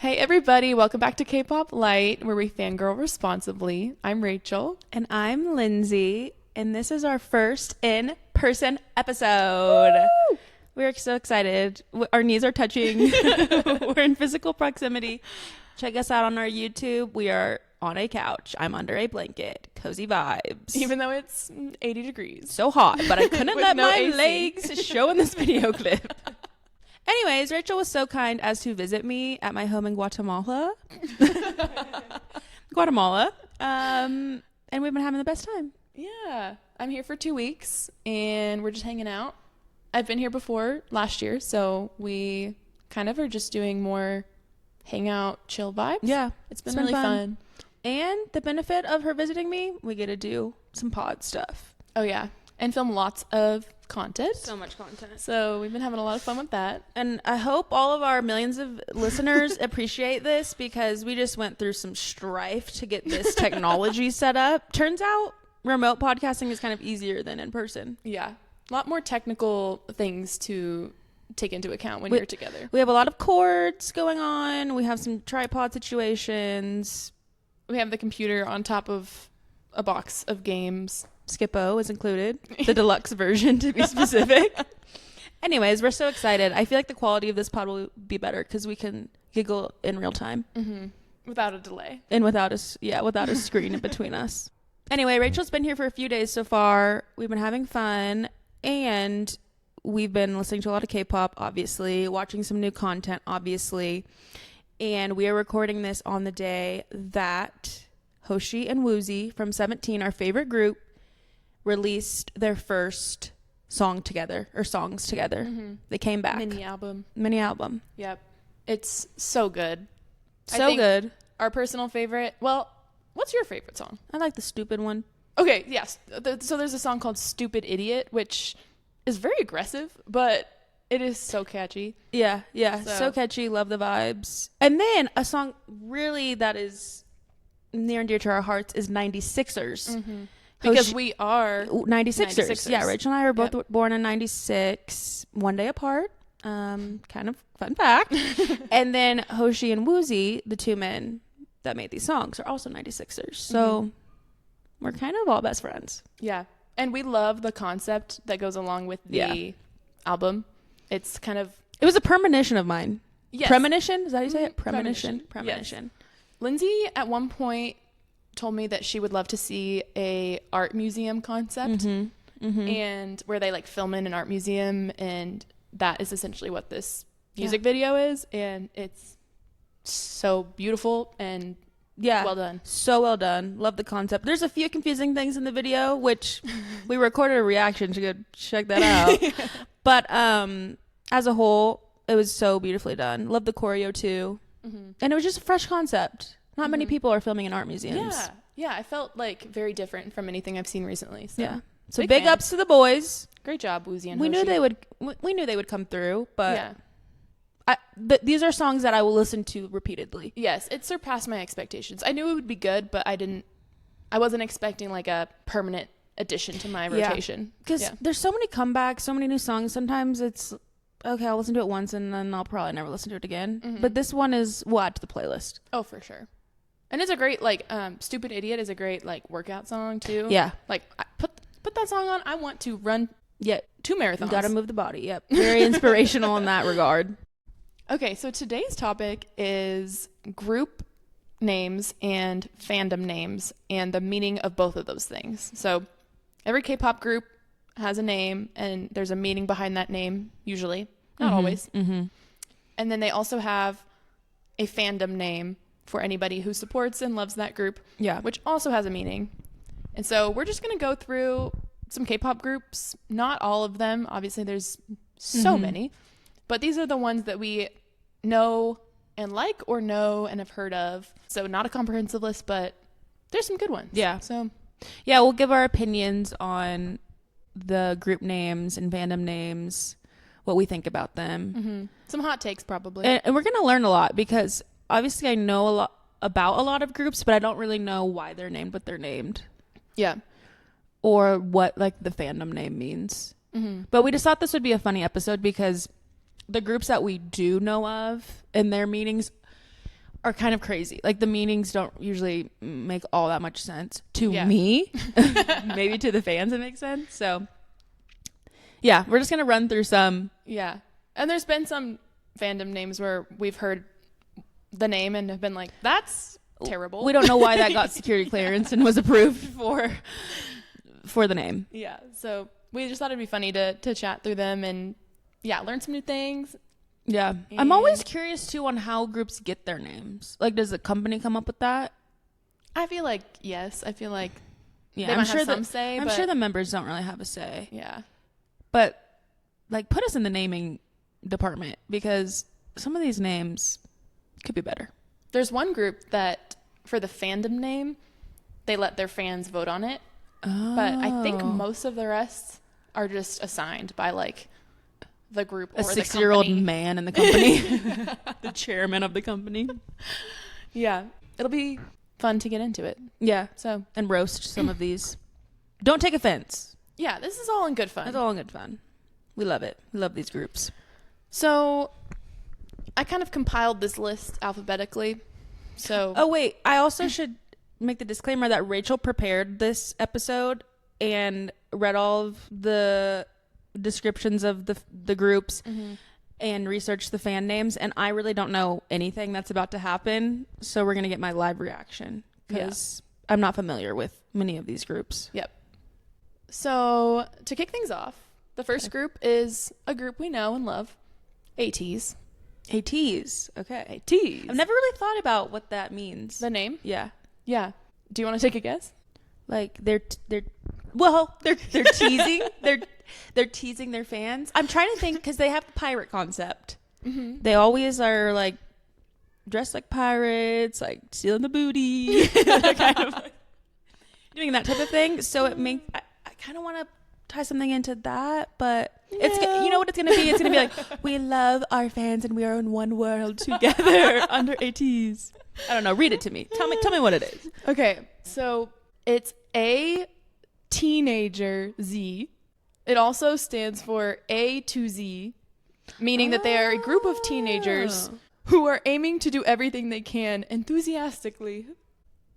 Hey everybody, welcome back to Kpop Lite, where we fangirl responsibly. I'm Rachel. And I'm Lindsay, and this is our first in-person episode. Woo! We're so excited. Our knees are touching. We're in physical proximity. Check us out on our YouTube. We are on a couch. I'm under a blanket. Cozy vibes. Even though it's 80 degrees. So hot, but I couldn't let no my AC. legs show in this video clip. Anyways, Rachel was so kind as to visit me at my home in Guatemala. And we've been having the best time. Yeah. I'm here for 2 weeks, and we're just hanging out. I've been here before last year, so we kind of are just doing more hangout, chill vibes. Yeah. It's been really fun. And the benefit of her visiting me, we get to do some pod stuff. Oh, yeah. And film lots of content. So much content. So we've been having a lot of fun with that. And I hope all of our millions of listeners appreciate this, because we just went through some strife to get this technology set up. Turns out remote podcasting is kind of easier than in person. Yeah. A lot more technical things to take into account when you're together. We have a lot of cords going on. We have some tripod situations. We have the computer on top of a box of games. Skippo is included. The deluxe version, to be specific. Anyways, we're so excited. I feel like the quality of this pod will be better because we can giggle in real time. Mm-hmm. Without a delay. And without a screen in between us. Anyway, Rachel's been here for a few days so far. We've been having fun. And we've been listening to a lot of K-pop, obviously. Watching some new content, obviously. And we are recording this on the day that Hoshi and Woozi from 17, our favorite group, released their first songs together. Mm-hmm. They came back. Mini album. Yep. It's so good. So good. Our personal favorite. Well, what's your favorite song? I like the stupid one. Okay, yes. So there's a song called Stupid Idiot, which is very aggressive, but it is so catchy. Yeah. So catchy. Love the vibes. And then a song really that is near and dear to our hearts is 96ers. Mm-hmm. Because we are 96ers. Yeah, Rachel and I were both born in 96, one day apart. Kind of fun fact. And then Hoshi and Woozi, the two men that made these songs, are also 96ers. So we're kind of all best friends. Yeah. And we love the concept that goes along with the album. It's kind of... It was a premonition of mine. Yes. Premonition? Is that how you say it? Premonition. Yes. Lindsay, at one point, told me that she would love to see a art museum concept. And where they like film in an art museum, and that is essentially what this music video is. And it's so beautiful and well done. So well done. Love the concept. There's a few confusing things in the video, which we recorded a reaction to go check that out. But as a whole, it was so beautifully done. Love the choreo too. And it was just a fresh concept. Not many people are filming in art museums. Yeah, I felt like very different from anything I've seen recently. So. Yeah. So big ups to the boys. Great job, Woozi and Hoshi. We knew they would come through, but these are songs that I will listen to repeatedly. Yes, it surpassed my expectations. I knew it would be good, but I wasn't expecting like a permanent addition to my rotation. Because there's so many comebacks, so many new songs. Sometimes it's okay, I'll listen to it once and then I'll probably never listen to it again. But this one will add to the playlist. Oh, for sure. And it's a great Stupid Idiot is a great like workout song too. Yeah. Like put that song on. I want to run 2 marathons. You gotta move the body. Yep. Very inspirational in that regard. Okay, so today's topic is group names and fandom names and the meaning of both of those things. So every K-pop group has a name and there's a meaning behind that name, usually. Not always. And then they also have a fandom name for anybody who supports and loves that group, which also has a meaning. And so we're just going to go through some K-pop groups, not all of them. Obviously, there's so many. But these are the ones that we know and like or know and have heard of. So not a comprehensive list, but there's some good ones. Yeah. So we'll give our opinions on the group names and fandom names, what we think about them. Some hot takes probably. And we're going to learn a lot because obviously I know a lot about a lot of groups, but I don't really know why they're named what they're named. Yeah. Or what like the fandom name means. But we just thought this would be a funny episode because the groups that we do know of and their meanings are kind of crazy. Like the meanings don't usually make all that much sense to Yeah. me. Maybe to the fans it makes sense. So yeah, we're just gonna run through some. Yeah. And there's been some fandom names where we've heard the name and have been like, that's terrible. We don't know why that got security clearance and was approved for the name. Yeah. So we just thought it'd be funny to chat through them and yeah, learn some new things. Yeah. I'm always curious too on how groups get their names. Like, does the company come up with that? I feel like yes. I feel like Yeah, they I'm might sure have some say. I'm but sure the members don't really have a say. yeah. But like, put us in the naming department because some of these names could be better. There's one group that for the fandom name, they let their fans vote on it. Oh. But I think most of the rest are just assigned by like the group or a the 6-year-old company. man in the company, the chairman of the company. Yeah, it'll be fun to get into it. Yeah, So and roast some of these. Don't take offense. yeah, this is all in good fun. It's all in good fun. We love it. We love these groups. So I kind of compiled this list alphabetically. So Oh wait, I also should make the disclaimer that Rachel prepared this episode and read all of the descriptions of the groups and researched the fan names, and I really don't know anything that's about to happen, so we're gonna get my live reaction because I'm not familiar with many of these groups. Yep. So to kick things off, the first group is a group we know and love, ATs. ATs. Okay. ATs. I've never really thought about what that means. The name? Yeah. Yeah. Do you want to take a guess? Like they're teasing they're teasing their fans. I'm trying to think because they have the pirate concept. Mm-hmm. They always are like dressed like pirates, like stealing the booty, kind of like doing that type of thing. So it makes I kind of want to tie something into that, but it's you know what it's gonna be. It's gonna be like we love our fans and we are in one world together under ATs. I don't know. Read it to me. Tell me what it is. Okay, so it's A teenager Z. It also stands for A to Z, meaning that they are a group of teenagers who are aiming to do everything they can enthusiastically.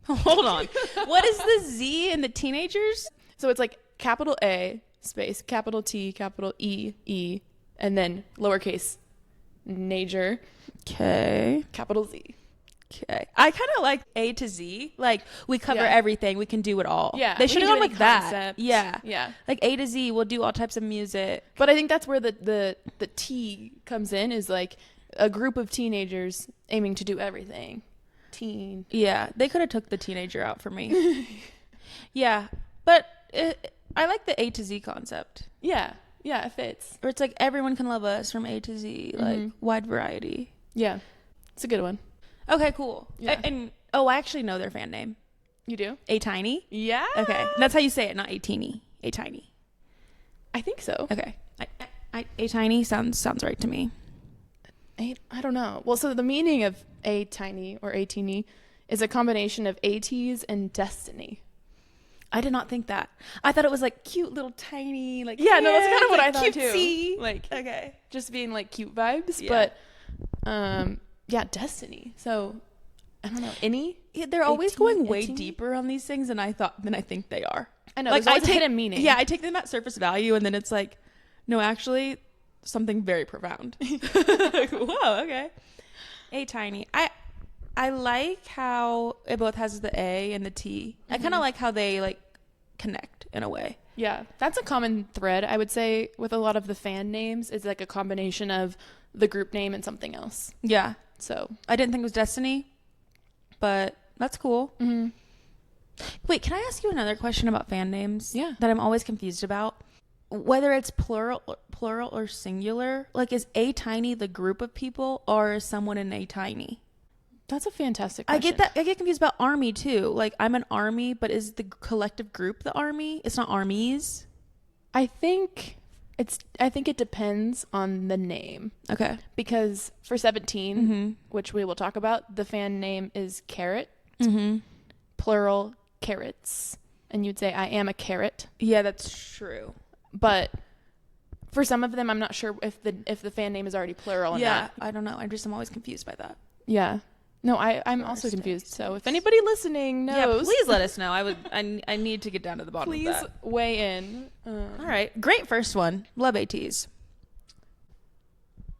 Hold on. What is the Z in the teenagers? So it's like capital A space capital T capital E and then lowercase nager Okay. capital Z. Okay. I kind of like A to Z. Like we cover Yeah. everything. We can do it all. Yeah, They we should can have do gone any with that. concept. Yeah. Yeah. Like A to Z. We'll do all types of music. But I think that's where the T comes in, is like a group of teenagers aiming to do everything. Teen. Yeah. They could have took the teenager out for me. Yeah. But I like the A to Z concept. Yeah. Yeah, it fits. Or it's like everyone can love us from A to Z. Like wide variety. Yeah. It's a good one. Okay, cool. Yeah. And I actually know their fan name. You do? A Tiny. Yeah. Okay. That's how you say it, not A Teeny. A Tiny. I think so. Okay. A Tiny sounds right to me. I don't know. Well, so the meaning of A tiny or A teeny is a combination of ATs and destiny. I did not think that. I thought it was like cute little tiny, like Yeah, no, that's kind of what I like thought cutesy. too. Like Okay. just being like cute vibes, Yeah. but yeah, destiny. So I don't know. Any? Yeah, they're always 18, going way 18? deeper on these things than I think they are. I know. Like There's always a hidden meaning. Yeah, I take them at surface value, and then it's like, no, actually, something very profound. Like, whoa, okay. A Tiny. I like how it both has the A and the T. I kind of like how they like connect in a way. Yeah, that's a common thread, I would say, with a lot of the fan names. Is like a combination of the group name and something else. Yeah. So I didn't think it was Destiny, but that's cool. mhm. Wait, can I ask you another question about fan names? Yeah. That I'm always confused about. Whether it's plural or singular, like is A Tiny the group of people or is someone in A Tiny? That's a fantastic I question. get that. I get confused about army too. Like I'm an army, but is the collective group the army? It's not armies. I think it depends on the name, Okay. because for 17, Mm-hmm. which we will talk about, the fan name is Carrot, Mm-hmm. plural carrots, and you'd say I am a carrot. Yeah, that's true. But for some of them, I'm not sure if the fan name is already plural or Yeah, not. I don't know. I'm always confused by that. Yeah. No, I'm also confused. So if anybody listening knows, please let us know. I need to get down to the bottom please of that. weigh in. All right. Great first one. Love ATs.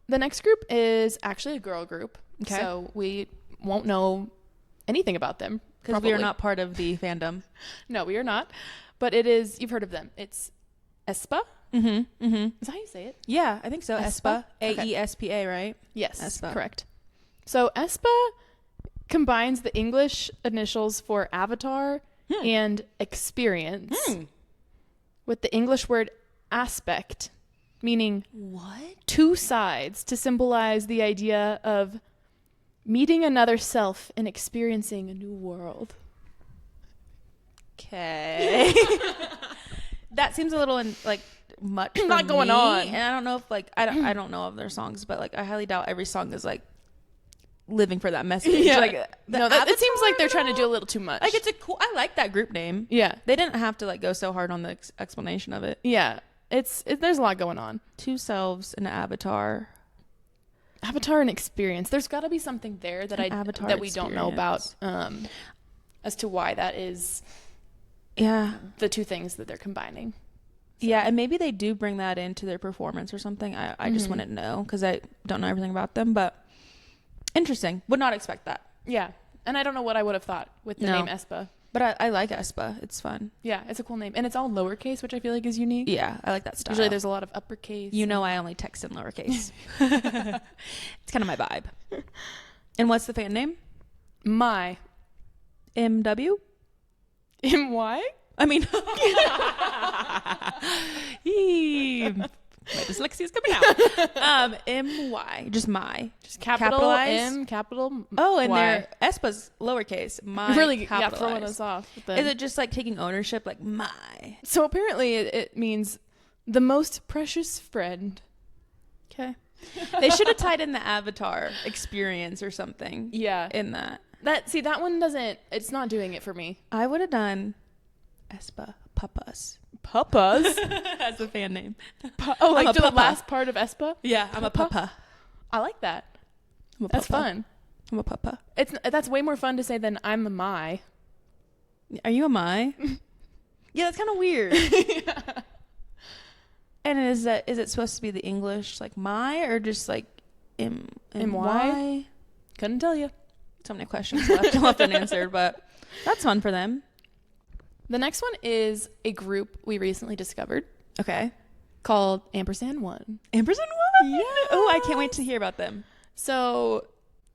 The next group is actually a girl group. Okay. So we won't know anything about them. Because we are not part of the fandom. No, we are not. But it is, you've heard of them. It's aespa. Mm-hmm. Mm-hmm. Is that how you say it? Yeah, I think so. aespa? aespa. AESPA, right? Yes, aespa. Correct. So aespa combines the English initials for avatar and experience with the English word aspect, meaning two sides, to symbolize the idea of meeting another self and experiencing a new world. Okay. That seems a little much for Not going me. on. And I don't know if I don't know of their songs, but I highly doubt every song is living for that message. Yeah. It seems like they're trying to do a little too much. it's a cool. I like that group name. Yeah. They didn't have to go so hard on the explanation of it. Yeah. There's a lot going on. Two selves, an avatar. Avatar and experience. There's got to be something there that we don't know about as to why that is the two things that they're combining. So. Yeah, and maybe they do bring that into their performance or something. I just wouldn't know because I don't know everything about them, but interesting. Would not expect that. Yeah, and I don't know what I would have thought with the name aespa. But I like aespa. It's fun. Yeah, it's a cool name. And it's all lowercase, which I feel like is unique. Yeah, I like that style. Usually there's a lot of uppercase. I only text in lowercase. It's kind of my vibe. And what's the fan name? My. MW? MY? I mean, my dyslexia's coming out. MY, just my, just capital capitalize. M, capital. And Y. their aespa's lowercase. My, really, throwing us off. Is it just taking ownership, my? So apparently, it means the most precious friend. Okay. They should have tied in the avatar experience or something. Yeah. In that. That one doesn't. It's not doing it for me. I would have done aespa papas. Papas? That's the fan name. The last part of aespa? Yeah, I'm a papa. I like that. That's fun. I'm a papa. That's way more fun to say than I'm a my. Are you a my? Yeah, that's kind of weird. Yeah. And is it supposed to be the English my or just M-Y? Couldn't tell you. So many questions left unanswered, but that's fun for them. The next one is a group we recently discovered. Okay. Called &1. &1? Yeah. Oh, I can't wait to hear about them. So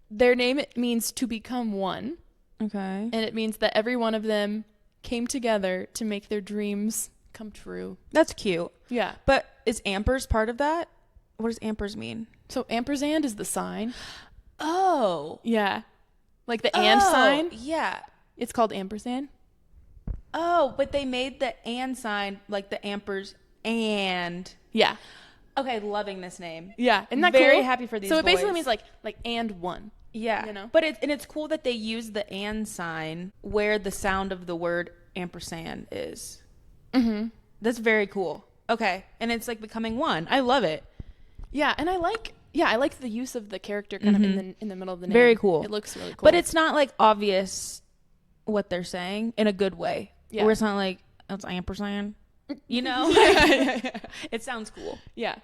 their name means to become one. Okay. And it means that every one of them came together to make their dreams come true. That's cute. Yeah. But is ampers part of that? What does ampers mean? So ampersand is the sign. Oh. Yeah. Like the and sign. Yeah. It's called ampersand. Oh, but they made the and sign like the ampers and. Yeah. Okay, loving this name. Yeah. Isn't that very cool? Happy for these So it boys. basically means like and one. Yeah. You know? But it's cool that they use the and sign where the sound of the word ampersand is. Mm-hmm. That's very cool. Okay. And it's becoming one. I love it. Yeah, and I like the use of the character kind of in the middle of the name. Very cool. It looks really cool. But it's not obvious what they're saying in a good way. Yeah. Where it's not it's ampersand. It sounds cool. Yeah.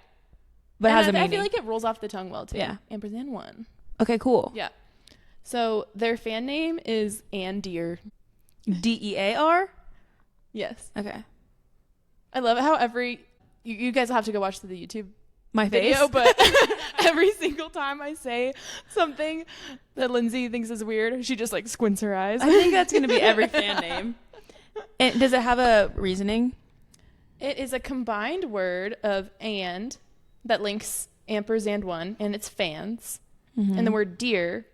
But it has a I meaning. feel like it rolls off the tongue well too. Yeah. Ampersand one. Okay, cool. Yeah. So their fan name is Andear. DEAR? Yes. Okay. I love it how you guys will have to go watch the YouTube My video, face? but every single time I say something that Lindsay thinks is weird, she just squints her eyes. I think that's going to be every fan name. And does it have a reasoning? It is a combined word of and that links ampersand one and its fans, and the word dear,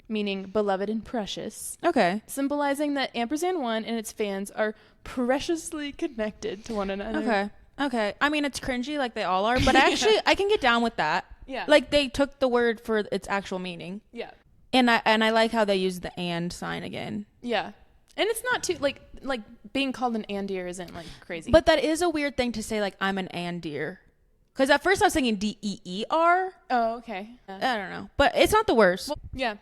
meaning beloved and precious. Okay. Symbolizing that ampersand one and its fans are preciously connected to one another. Okay. I mean, it's cringy like they all are, but actually I can get down with that. Yeah. They took the word for its actual meaning. Yeah. And I like how they use the and sign again. Yeah. And it's not too like being called an Andear isn't crazy. But that is a weird thing to say I'm an Andear. Because at first I was thinking DEER. Oh, okay. I don't know. But it's not the worst. Well, yeah.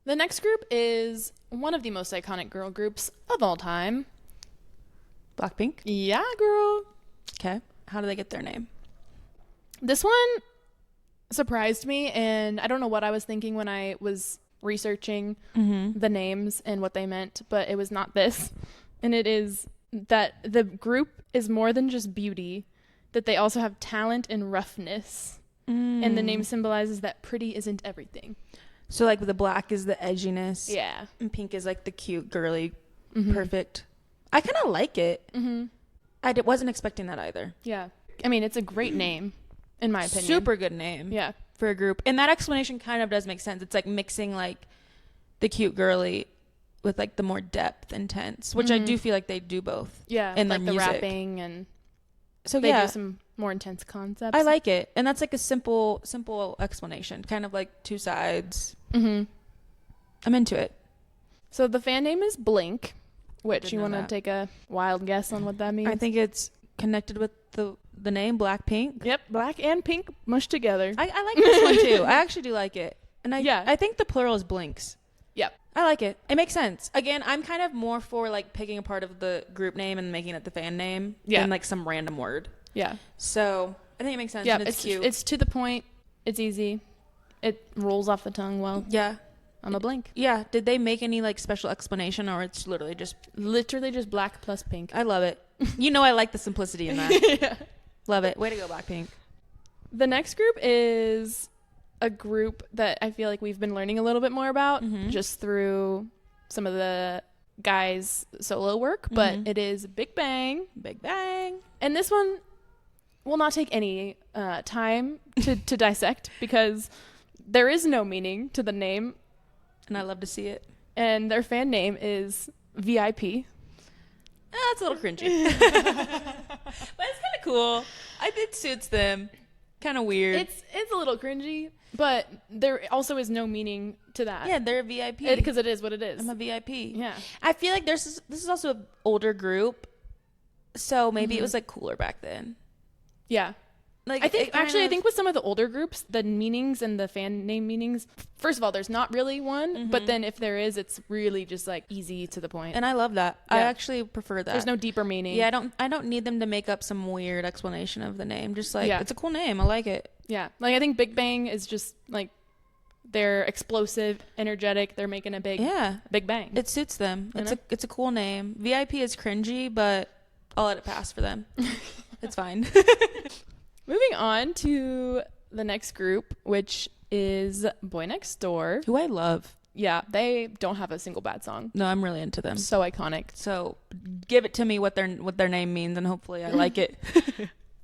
The next group is one of the most iconic girl groups of all time. Blackpink? Yeah, girl. Okay. How do they get their name? This one surprised me, and I don't know what I was thinking when I was researching the names and what they meant, but it was not this. And it is that the group is more than just beauty, that they also have talent and roughness. And the name symbolizes that pretty isn't everything. So like the black is the edginess. Yeah. And pink is like the cute, girly, perfect. I kind of like it. I wasn't expecting that either. Yeah. I mean, it's a great name, in my opinion. Super good name. Yeah. For a group. And that explanation kind of does make sense. It's like mixing like the cute, girly with like the more depth, intense, which I do feel like they do both. Yeah. In like their the music. rapping, and so they do some more intense concepts. I like it. And that's like a simple explanation. Kind of like two sides. I'm into it. So the fan name is Blink, which you want to that. take a wild guess on what that means? I think it's connected with the name Blackpink. Yep, black and pink mushed together. I like this one too. I actually do like it. And I think the plural is blinks. Yep. I like it. It makes sense. Again, I'm kind of more for like picking a part of the group name and making it the fan name than like some random word. Yeah. So I think it makes sense. Yeah, And it's cute. It's to the point. It's easy. It rolls off the tongue well. Yeah. I'm a Blink. Yeah. Did they make any like special explanation, or it's literally just black plus pink? I love it. You know, I like the simplicity in that. Yeah. Love it. Way to go, Blackpink. The next group is a group that I feel like we've been learning a little bit more about just through some of the guys' solo work, but it is Big Bang. Big Bang. And this one will not take any time to dissect, because there is no meaning to the name. And I love to see it. And their fan name is VIP. That's a little cringy. But it's kind of cool. It suits them. Kind of weird. It's a little cringy, but there also is no meaning to that. Yeah, they're a VIP. Because it is what it is. I'm a VIP. Yeah. I feel like this is also an older group, so maybe it was like cooler back then. Yeah. Like I think with some of the older groups, the meanings and the fan name meanings, first of all, there's not really one, but then if there is, it's really just like easy to the point. and I love that. Yeah. I actually prefer that. There's no deeper meaning. Yeah, I don't need them to make up some weird explanation of the name. Just like it's a cool name. I like it. Yeah. Like I think Big Bang is just like they're explosive, energetic. They're making a big bang. It suits them. It's a cool name. VIP is cringy, but I'll let it pass for them. It's fine. Moving on to the next group, which is Boy Next Door. Who I love. Yeah, they don't have a single bad song. No, I'm really into them. So iconic. So give it to me what their name means, and hopefully I like it.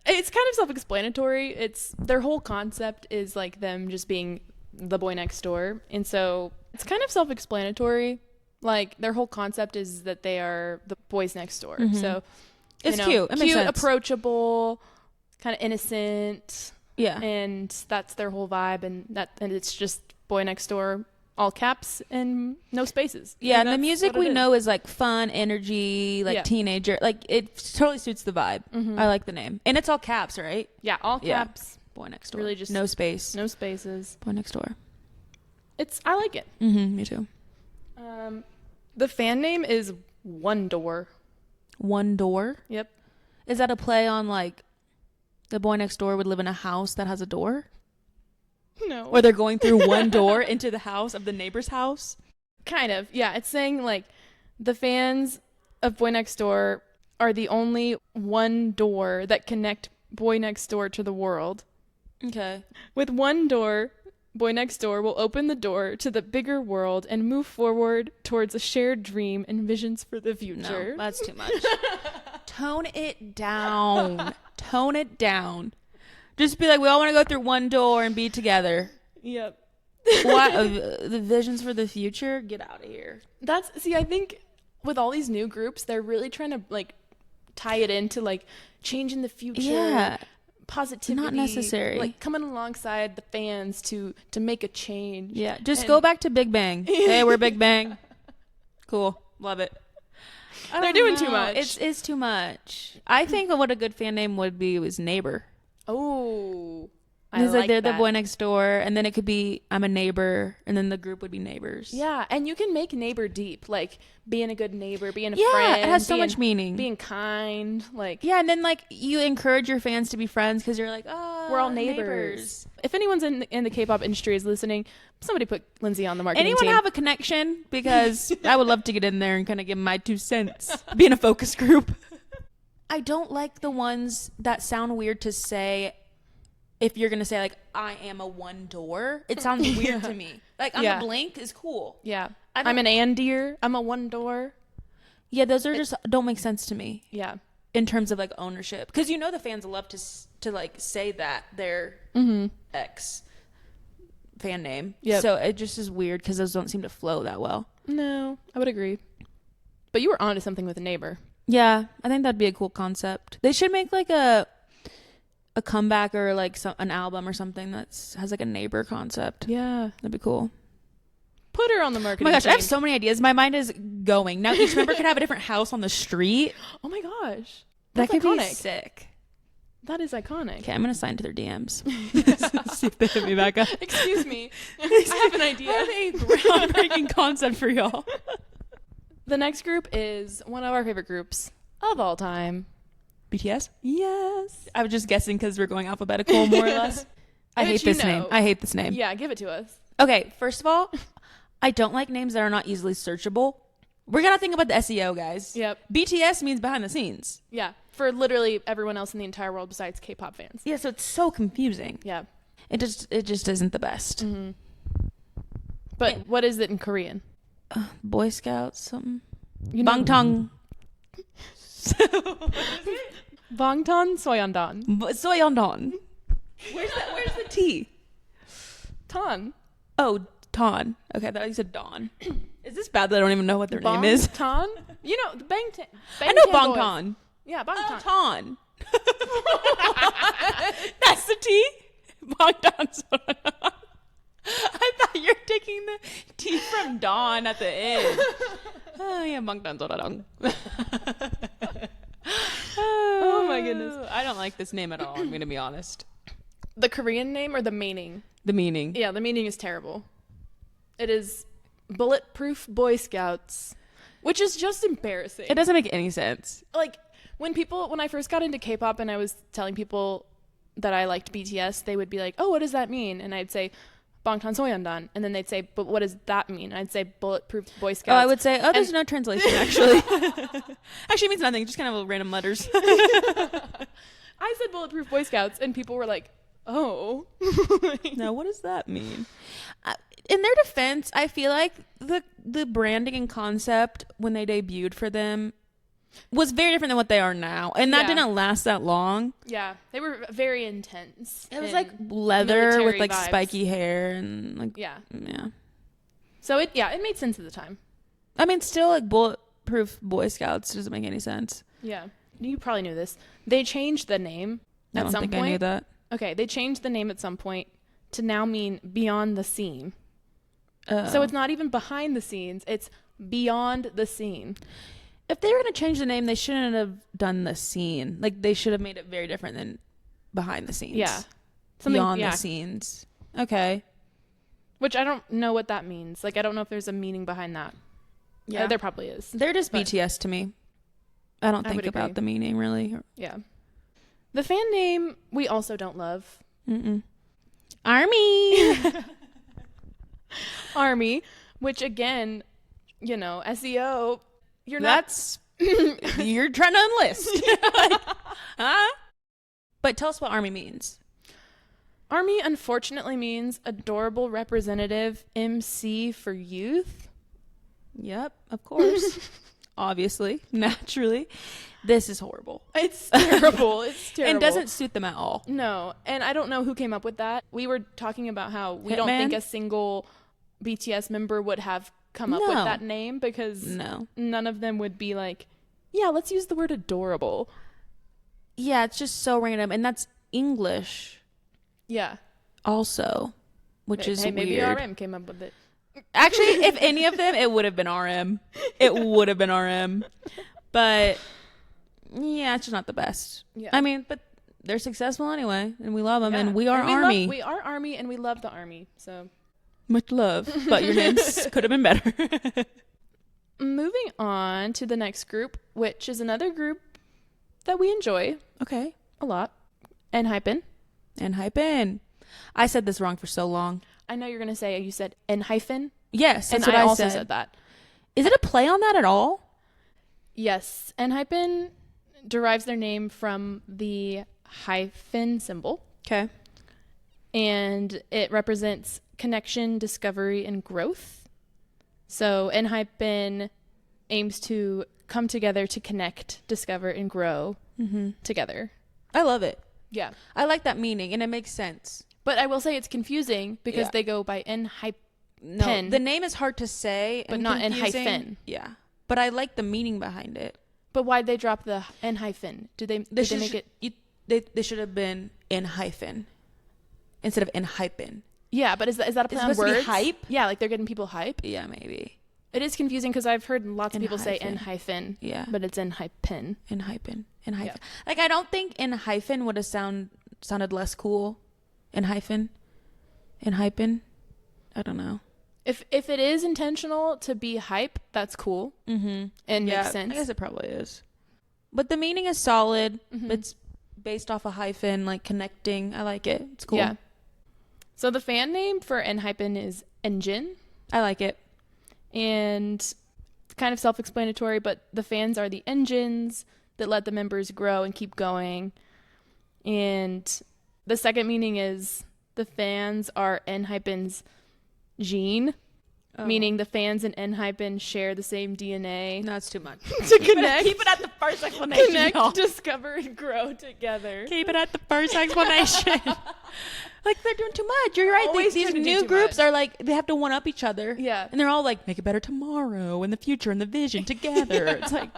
It's kind of self-explanatory. It's their whole concept is like them just being the boy next door, and so it's kind of self-explanatory. Like their whole concept is that they are the boys next door. So it's cute. It makes sense. Approachable, kind of innocent. Yeah, and that's their whole vibe, and it's just boy next door, all caps and no spaces. Yeah, and the music we know is like fun, energy, like teenager. Like it totally suits the vibe. I like the name, and it's all caps, right? Yeah, all caps. Boy Next Door. Really, just no space. No spaces. Boy Next Door. I like it. Me too. The fan name is One Door. One Door. Yep. Is that a play on like the boy next door would live in a house that has a door? No. Or they're going through one door into the house of the neighbor's house? Kind of. Yeah, it's saying like the fans of Boy Next Door are the only one door that connect Boy Next Door to the world. Okay. With one door, Boy Next Door will open the door to the bigger world and move forward towards a shared dream and visions for the future. No, that's too much. Tone it down. Tone it down. Just be like, we all want to go through one door and be together. Yep. What? The visions for the future? Get out of here. I think with all these new groups, they're really trying to like tie it into like changing the future. Yeah. Positivity. Not necessary. Like coming alongside the fans to make a change. Yeah. Just go back to Big Bang. Hey, we're Big Bang. Cool. Love it. They're doing too much. It's too much. I think what a good fan name would be was Neighbor. Oh. It's like they're that. the boy next door, and then it could be I'm a neighbor, and then the group would be neighbors. Yeah, and you can make neighbor deep, like being a good neighbor, being a Yeah, friend. it has so much meaning. Being kind, like Yeah, and then like you encourage your fans to be friends because you're like, oh, we're all neighbors. If anyone's in the K-pop industry is listening, somebody put Lindsay on the marketing Anyone team. have a connection? Because I would love to get in there and kind of give my 2 cents. Be in a focus group. I don't like the ones that sound weird to say. If you're going to say, like, I am a one door, it sounds weird to me. Like, I'm a blank is cool. Yeah. I'm an Andier. I'm a one door. Yeah, those are just don't make sense to me. Yeah. In terms of, like, ownership. Because the fans love to like, say that their ex fan name. Yep. So it just is weird because those don't seem to flow that well. No, I would agree. But you were onto something with a neighbor. Yeah, I think that'd be a cool concept. They should make, like, a comeback or like an album or something that has like a neighbor concept. Yeah, that'd be cool. Put her on the Oh marketing my gosh, team. I have so many ideas. My mind is going. Now each member could have a different house on the street. Oh my gosh, That could iconic. be sick. That is iconic. Okay, I'm gonna sign to their DMs. See if they hit me back up. Excuse me, I have an idea. I have a groundbreaking concept for y'all. The next group is one of our favorite groups of all time. BTS? Yes. I was just guessing because we're going alphabetical, more or less. I hate this name. I hate this name. Yeah, give it to us. Okay, first of all, I don't like names that are not easily searchable. We're gonna think about the SEO, guys. Yep. BTS means behind the scenes. Yeah, for literally everyone else in the entire world besides K-pop fans. Yeah, so it's so confusing. Yeah. It just isn't the best. Mm-hmm. But what is it in Korean? Boy Scouts, something. Bangtan. Bangtan. Bangtan Soyeondan. Soyeondan. Where's the T? Tan. Oh, Ton. Okay, I thought you said Dawn. Is this bad that I don't even know what their name is? Bangtan? You know, the Bangtan. I know Bangtan. Yeah, Bangtan. Ton. That's the T? Bangtan Soyeondan. I thought you were taking the T from Dawn at the end. Oh, yeah, Bangtan Soyeondan. Oh my goodness. I don't like this name at all, I'm going to be honest. The Korean name or the meaning? The meaning. Yeah, the meaning is terrible. It is Bulletproof Boy Scouts, which is just embarrassing. It doesn't make any sense. Like, when I first got into K-pop and I was telling people that I liked BTS, they would be like, oh, what does that mean? And I'd say, Bangtan Soyeondan. And then they'd say, but what does that mean? And I'd say, Bulletproof Boy Scouts. Oh, I would say, there's no translation, actually. Actually, it means nothing. Just kind of random letters. I said Bulletproof Boy Scouts, and people were like, oh. Now, what does that mean? In their defense, I feel like the branding and concept when they debuted for them was very different than what they are now. And that didn't last that long. Yeah, they were very intense. It was like leather with like vibes. spiky hair and like yeah. So it made sense at the time. I mean, still like Bulletproof Boy Scouts doesn't make any sense. Yeah, you probably knew this. They changed the name at some point. I knew that. Okay, they changed the name at some point to now mean Beyond the Scene. So it's not even behind the scenes; it's beyond the scene. If they were going to change the name, they shouldn't have done the scene. Like, they should have made it very different than behind the scenes. Yeah. Beyond the scenes. Okay. Which I don't know what that means. Like, I don't know if there's a meaning behind that. Yeah. There probably is. They're just BTS to me. I don't think about the meaning, really. Yeah. The fan name, we also don't love. Army! Army, which again, SEO... You're trying to enlist. Like, huh? But tell us what Army means. Army, unfortunately, means adorable representative MC for youth. Yep, of course. Obviously, naturally. This is horrible. It's terrible. It's terrible. And doesn't suit them at all. No, and I don't know who came up with that. We were talking about how we don't think a single BTS member would have come up with that name because none of them would be like, yeah, let's use the word adorable. Yeah, it's just so random. And that's English. Yeah. Also, which is weird. Maybe RM came up with it. Actually, if any of them, it would have been RM. It would have been RM. But, yeah, it's just not the best. Yeah. I mean, but they're successful anyway, and we love them, Yeah. and we are And ARMY. we are ARMY, and we love the ARMY. So Much love, but your names could have been better. moving on to the next group, which is another group that we enjoy Okay. a lot. Enhypen. Enhypen. I said this wrong for so long. I know you're gonna say you said Enhypen. Yes, that's And what I I also said. said that. Is it a play on that at all? Yes, Enhypen derives their name from the hyphen symbol, Okay. and it represents connection, discovery, and growth. So Enhypen aims to come together to connect, discover, and grow together. I love it. Yeah. I like that meaning, and it makes sense. But I will say it's confusing because Yeah. they go by Enhypen. No, the name is hard to say, But and not confusing. Enhypen. Yeah, but I like the meaning behind it. But why'd they drop the Enhypen? Did they make it? They should have been in hyphen instead of in hypen. Yeah, but is that a play It's on supposed to be words? hype? Yeah, like they're getting people hype. Yeah, maybe. It is confusing because I've heard lots of people say Enhypen. Enhypen. Yeah. But it's Enhypen. In hyphen. Yeah. Like, I don't think in hyphen would have sounded less cool. In hyphen. I don't know. If it is intentional to be hype, that's cool. Mm-hmm. And makes sense. I guess it probably is. But the meaning is solid. Mhm. It's based off a hyphen, like connecting. I like it. It's cool. Yeah. So the fan name for Enhypen is Engine, I like it. and it's kind of self-explanatory, but the fans are the engines that let the members grow and keep going. And the second meaning is the fans are Enhypen's gene, meaning the fans and Enhypen share the same DNA No, it's too much. to connect, Keep it at the first explanation. connect, y'all. discover, and grow together. Keep it at the first explanation. Like, they're doing too much. You're right. Always These trying to do new too groups much. are like, they have to one up each other. Yeah. And they're all like, make it better tomorrow, in the future, in the vision, together. It's like,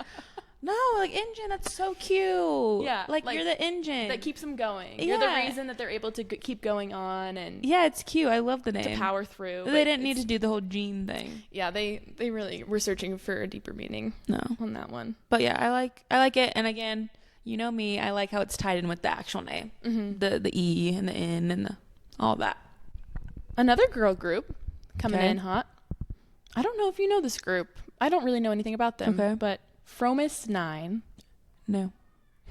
no, like, engine, that's so cute. Yeah, Like, like, you're the engine. That keeps them going. You're the Yeah. reason that they're able to keep going on and Yeah, it's cute. I love the name. to power through. They but didn't need it's- to do the whole gene thing. Yeah, they really were searching for a deeper meaning No. on that one. But yeah, I like it. And again, you know me, I like how it's tied in with the actual name. Mm-hmm. The E and the N and all that. Another girl group coming Okay. in hot. I don't know if you know this group. I don't really know anything about them. Okay. But Fromis 9. No.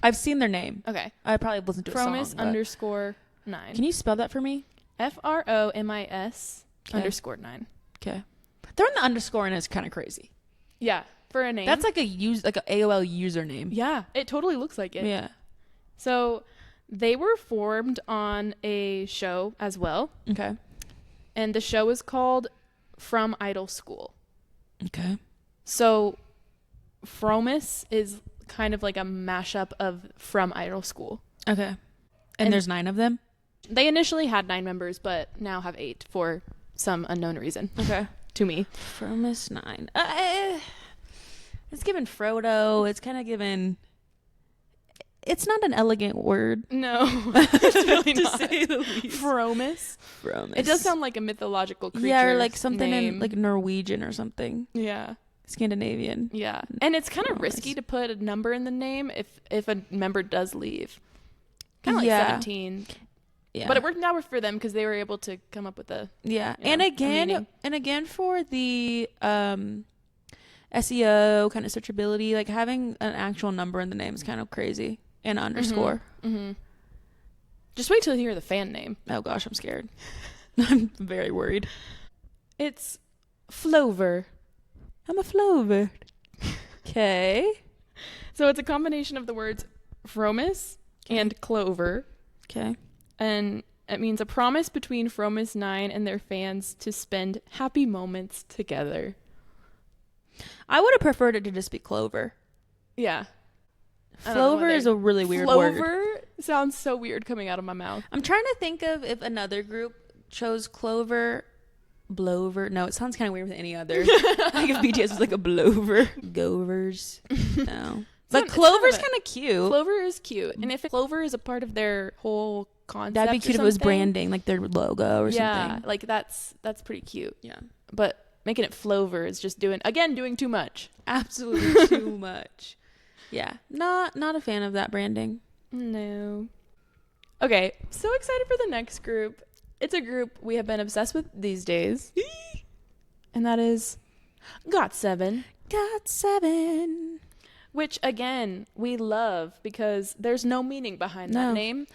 I've seen their name. Okay. I probably listened to a song. Fromis but- _9. Can you spell that for me? FROMIS Okay. _9. Okay. Throwing the underscore in is kind of crazy. Yeah, for a name. That's like an AOL username. Yeah, it totally looks like it. Yeah. So they were formed on a show as well. Okay. And the show is called From Idol School. Okay. So Fromis is kind of like a mashup of From Idol School. Okay. And And- there's 9 of them? They initially had 9 members, but now have 8 for some unknown reason. Okay. To me. Fromis 9. It's given Frodo. It's kind of given... It's not an elegant word. No, it's really To not. say the least. Fromis. Fromis. It does sound like a mythological creature. Yeah, or like something name. in like Norwegian or something. Yeah. Scandinavian. Yeah. And it's kind of Fromis. risky to put a number in the name if a member does leave. Kind of like Yeah. 17. Yeah. But it worked out for them because they were able to come up with a... Yeah. Yeah, And a again meaning. for the SEO kind of searchability, like having an actual number in the name is kind of crazy. And an underscore. Mm-hmm. Just wait till you hear the fan name. Oh gosh, I'm scared. I'm very worried. It's Flover. I'm a Flover. Okay. So it's a combination of the words Fromis and Clover. Okay. And it means a promise between Fromis 9 and their fans to spend happy moments together. I would have preferred it to just be Clover. Yeah. I don't know Flover whether- is a really weird word. Flover sounds so weird coming out of my mouth. I'm trying to think of if another group chose Clover. Blover. No, it sounds kind of weird with any other. Like if BTS was like a blover. Govers. No. But it's Clover's kind kind of cute. Clover is cute. And if Clover is a part of their whole concept, That'd be or cute if it was something, branding, like their logo or yeah, something. like that's pretty cute. Yeah. But making it Flover is just doing too much. Absolutely too much. Yeah. Not a fan of that branding. No. Okay, so excited for the next group. It's a group we have been obsessed with these days. And that is GOT7. GOT7. Which, again, we love because there's no meaning behind that name.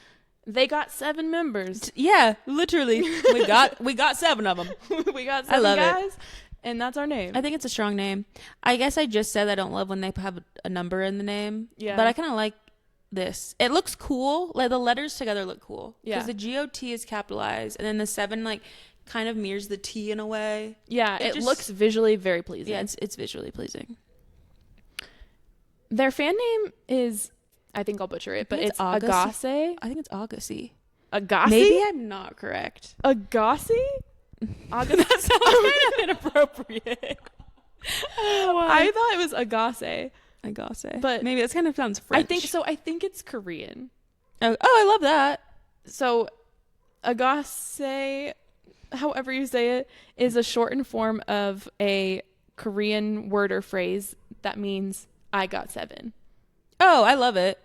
They got 7 members. Yeah, literally. We got 7 of them. We got 7 guys, and that's our name. I think it's a strong name. I guess I just said I don't love when they have a number in the name. Yeah. But I kind of like this. It looks cool. Like the letters together look cool. Yeah. Because the GOT is capitalized, and then the 7 like kind of mirrors the T in a way. Yeah, it looks visually very pleasing. Yeah, it's visually pleasing. Their fan name is, I think I'll butcher it, but it's Agase. I think it's Agassi. Agase? Maybe I'm not correct. Agase? That sounds kind of inappropriate. I thought it was Agase. Agase. But maybe that kind of sounds French. I think it's Korean. Oh, I love that. So Agase, however you say it, is a shortened form of a Korean word or phrase that means I got 7. Oh, I love it.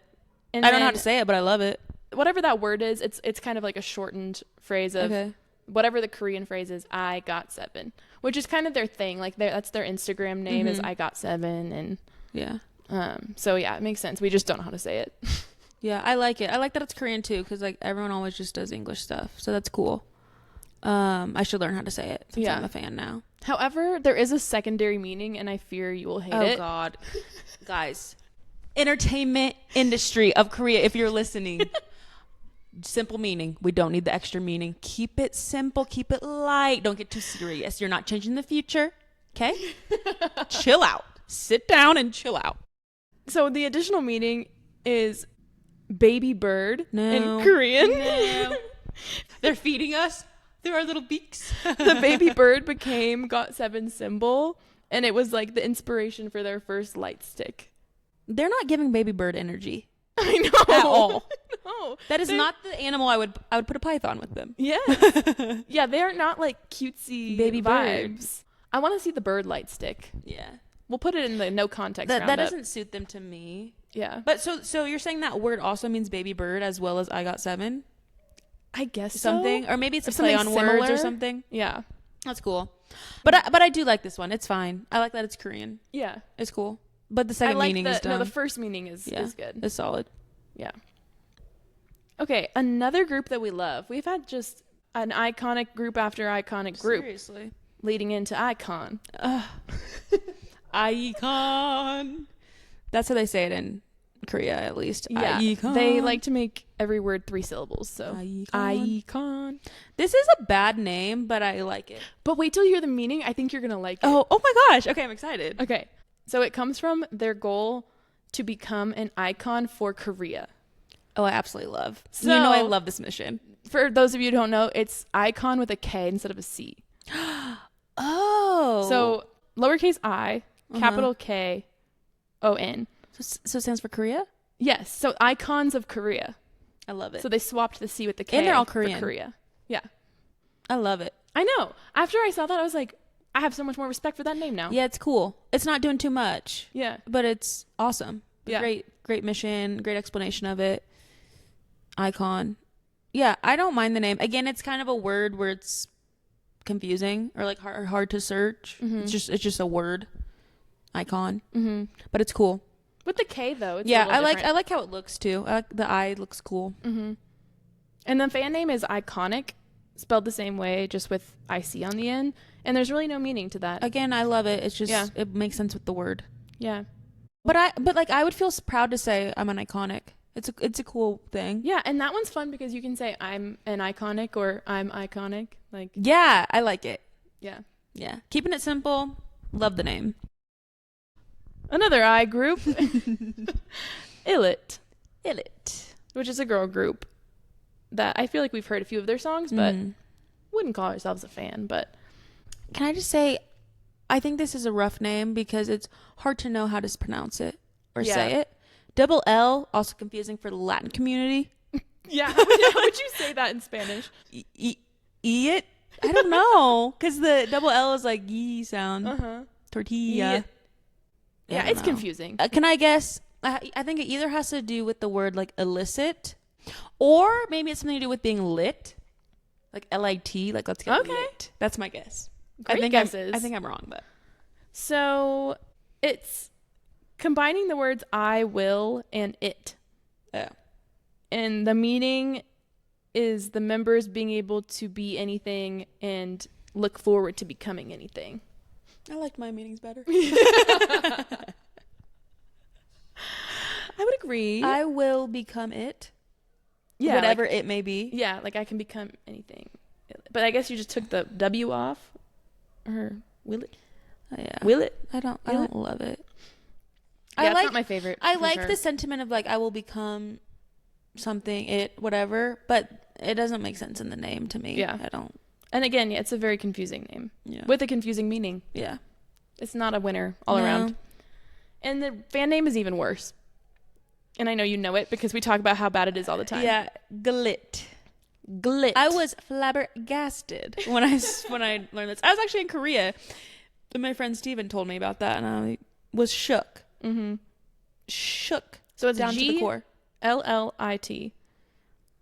And I don't know how to say it, but I love it. Whatever that word is, it's kind of like a shortened phrase of whatever the Korean phrase is, I got 7, which is kind of their thing. Like that's their Instagram name is I got 7. And yeah. So yeah, it makes sense. We just don't know how to say it. Yeah, I like it. I like that it's Korean too, because like everyone always just does English stuff. So that's cool. I should learn how to say it since I'm a fan now. However, there is a secondary meaning, and I fear you will hate it. Oh God. Guys, entertainment industry of Korea, if you're listening. Simple meaning. We don't need the extra meaning. Keep it simple. Keep it light. Don't get too serious. You're not changing the future. Okay? Chill out. Sit down and chill out. So the additional meaning is baby bird in Korean. No. They're feeding us through our little beaks. The baby bird became GOT7's symbol, and it was like the inspiration for their first light stick. They're not giving baby bird energy. I know. At all. No. That is not the animal I would put a python with them. Yes. Yeah, they are not like cutesy baby vibes. birds. I want to see the bird light stick. Yeah. We'll put it in the no context That roundup. doesn't suit them to me. Yeah. But so you're saying that word also means baby bird as well as I got 7? I guess something. So. Or maybe it's a play on words or something. Yeah. That's cool. But I do like this one. It's fine. I like that it's Korean. Yeah. It's cool. But the second meaning is dumb. No, the first meaning is good. It's solid. Yeah. Okay, another group that we love. We've had just an iconic group after iconic group. Seriously. Leading into icon. Icon. That's how they say it in Korea, at least. Yeah. Icon. They like to make every word 3 syllables. So icon. This is a bad name, but I like it. But wait till you hear the meaning. I think you're going to like it. Oh my gosh. Okay, I'm excited. Okay. So it comes from their goal to become an icon for Korea. Oh, I absolutely love. So, I love this mission. For those of you who don't know, it's icon with a K instead of a C. Oh. So lowercase I, capital K-O-N. So it stands for Korea? Yes. So icons of Korea. I love it. So they swapped the C with the K. And they're all Korean. For Korea. Yeah. I love it. I know. After I saw that, I was like, I have so much more respect for that name now. Yeah, it's cool. It's not doing too much. Yeah. But it's awesome. Yeah. Great mission. Great explanation of it. Icon. Yeah, I don't mind the name. Again, it's kind of a word where it's confusing or like hard to search. Mm-hmm. It's just a word. Icon. Mm-hmm. But it's cool. With the K though, it's I like how it looks too. I like the I looks cool. Mm-hmm. And the fan name is Iconic, spelled the same way, just with IC on the end. And there's really no meaning to that. Again, I love it. It's just it makes sense with the word. Yeah. But I would feel proud to say I'm an iconic. It's a cool thing. Yeah, and that one's fun because you can say I'm an iconic or I'm iconic. Like yeah, I like it. Yeah. Yeah. Keeping it simple. Love the name. Another I group. Illit, which is a girl group that I feel like we've heard a few of their songs, but wouldn't call ourselves a fan. But can I just say, I think this is a rough name because it's hard to know how to pronounce it or say it. Double L, also confusing for the Latin community. Yeah, how would you say that in Spanish? It? I don't know, because the double L is like yee sound. Tortilla. Yeah, it's confusing. Can I guess? I think it either has to do with the word like illicit, Or maybe it's something to do with being lit. Like L-I-T, like let's get Okay. lit. That's my guess. Great guesses. I think I'm wrong, but. So it's combining the words I, will, and it. Oh. And the meaning is the members being able to be anything and look forward to becoming anything. I liked my meanings better. I would agree. I will become it. Yeah, whatever like, it may be. Yeah, like I can become anything. But I guess you just took the W off. Or will it? Yeah. Will it? I don't love it. Yeah, it's not my favorite. I for like sure. the sentiment of like I will become something, it, whatever, but it doesn't make sense in the name to me. Yeah. I don't. And again, yeah, it's a very confusing name. Yeah. With a confusing meaning. Yeah. It's not a winner all around. And the fan name is even worse. And I know you know it because we talk about how bad it is all the time. Yeah. Glit. I was flabbergasted when I learned this. I was actually in Korea, and my friend Steven told me about that, and I was shook. Mm-hmm. Shook. So it's down to the core. Glit.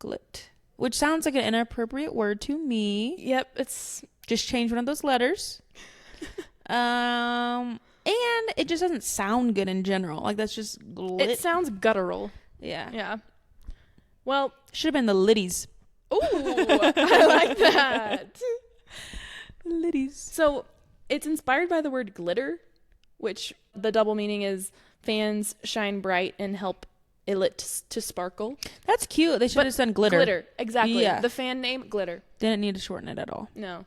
Glit. Which sounds like an inappropriate word to me. Yep, it's just change one of those letters. And it just doesn't sound good in general. Like that's just glit. It sounds guttural. Yeah. Yeah. Well, should have been the Liddies. Ooh, I like that. Liddies. So it's inspired by the word glitter, which the double meaning is fans shine bright and help it to sparkle. That's cute. They should have done glitter. Glitter, exactly. Yeah. The fan name, glitter. Didn't need to shorten it at all. No.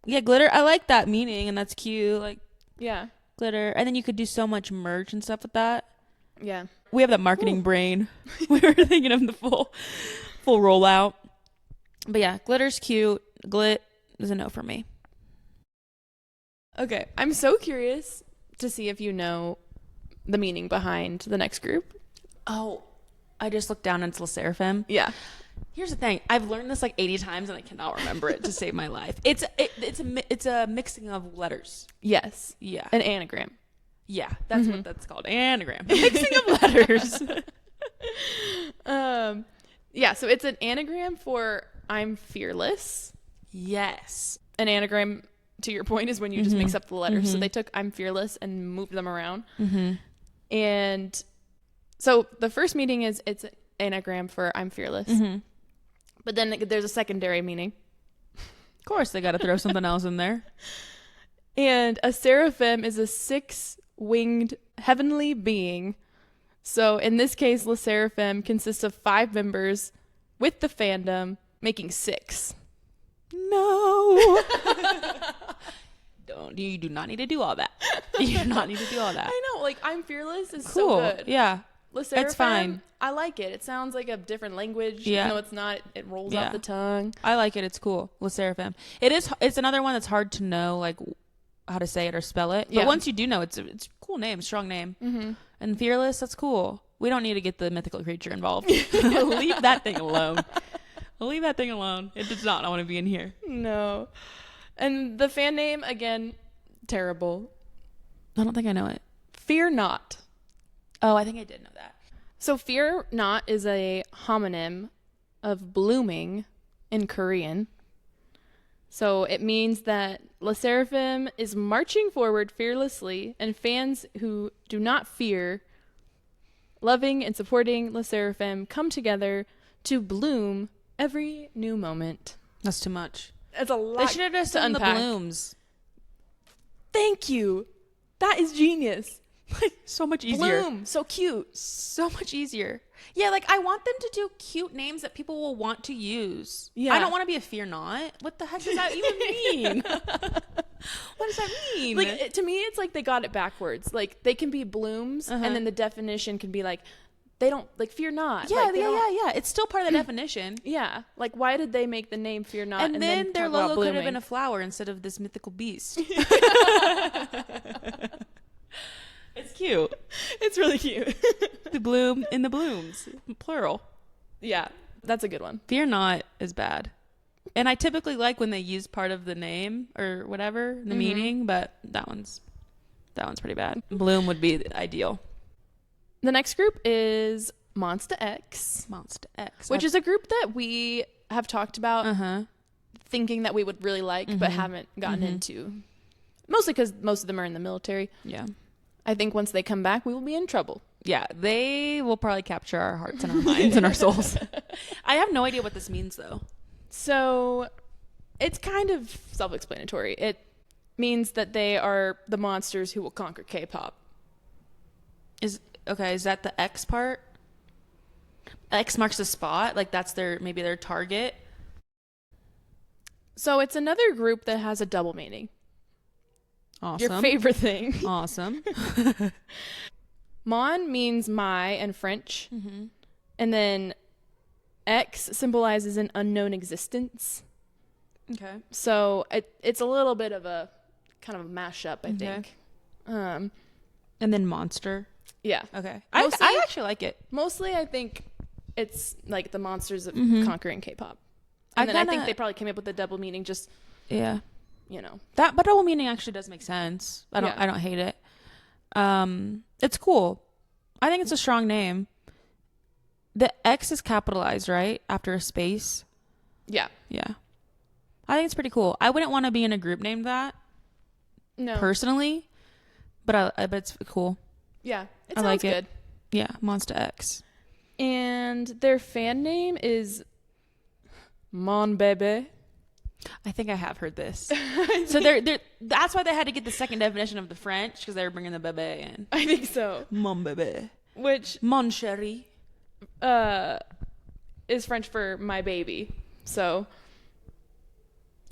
Yeah, glitter. I like that meaning, and that's cute. Like, yeah, glitter. And then you could do so much merch and stuff with that. Yeah. We have that marketing brain. We were thinking of the full rollout. But yeah, glitter's cute. Glit is a no for me. Okay. I'm so curious to see if you know the meaning behind the next group. Oh, I just looked down and it's Le Seraphim. Yeah. Here's the thing. I've learned this like 80 times and I cannot remember it to save my life. It's a mixing of letters. Yes. Yeah. An anagram. Yeah. That's what that's called. Anagram. A mixing of letters. Yeah. So it's an anagram for I'm fearless. Yes. An anagram, to your point, is when you just mix up the letters. So they took I'm fearless and moved them around. And so the first meaning is it's an anagram for I'm fearless. But then there's a secondary meaning. Of course, they got to throw something else in there. And a seraphim is a 6-winged heavenly being. So in this case, Le Seraphim consists of 5 members with the fandom, making 6. No. You do not need to do all that. You do not need to do all that. I know, like I'm fearless is Cool. so good. Yeah. Le Seraphim, It's fine. I like it. It sounds like a different language. Yeah. Even though it's not, it rolls off the tongue. I like it. It's cool. Le Seraphim. It's another one that's hard to know, like how to say it or spell it. But once you do know, it's a cool name, strong name. And fearless, that's cool. We don't need to get the mythical creature involved. Leave that thing alone. Leave that thing alone. It does not want to be in here. No. And the fan name, again, terrible. I don't think I know it. Fear Not. Oh, I think I did know that. So Fear Not is a homonym of blooming in Korean. So it means that Le Seraphim is marching forward fearlessly, and fans who do not fear, loving and supporting Le Seraphim, come together to bloom every new moment. That's too much. It's a lot. They should have just done the unpack. blooms. Thank you. That is genius. So much easier. Bloom. So cute. So much easier. Yeah, like I want them to do cute names that people will want to use. Yeah. I don't want to be a Fear Not. What the heck does that even mean? What does that mean? Like to me, it's like they got it backwards. Like they can be blooms, and then the definition can be like they don't like Fear Not. Yeah, like, yeah. It's still part of the definition. Yeah. Like why did they make the name Fear Not? And then their talk about logo could have blooming? been a flower instead of this mythical beast. It's cute. It's really cute. The bloom in the blooms, plural. Yeah, that's a good one. Fear Not is bad. And I typically like when they use part of the name or whatever, the meaning, but that one's pretty bad. Bloom would be ideal. The next group is Monsta X. Monsta X. Which is a group that we have talked about thinking that we would really like, but haven't gotten into. Mostly because most of them are in the military. Yeah. I think once they come back, we will be in trouble. Yeah, they will probably capture our hearts and our minds and our souls. I have no idea what this means, though. So it's kind of self-explanatory. It means that they are the monsters who will conquer K-pop. Is that the X part? X marks the spot? Like that's maybe their target? So it's another group that has a double meaning. Awesome. Your favorite thing. Awesome. Mon means my in French. And then X symbolizes an unknown existence. Okay. So it's a little bit of a kind of a mashup, I think. And then monster. Yeah. Okay. I actually like it. Mostly I think it's like the monsters of conquering K-pop. And I think they probably came up with the double meaning just, That, but double meaning actually does make sense. I don't hate it. It's cool. I think it's a strong name. The X is capitalized, right? After a space. Yeah. Yeah. I think it's pretty cool. I wouldn't want to be in a group named that. No. Personally. But it's cool. Yeah. It I sounds like good. It. Yeah. Monsta X. And their fan name is Mon Bebe. I think I have heard this. So that's why they had to get the second definition of the French, because they were bringing the bébé in. I think so. Mon bébé. Which Mon chéri is French for my baby. So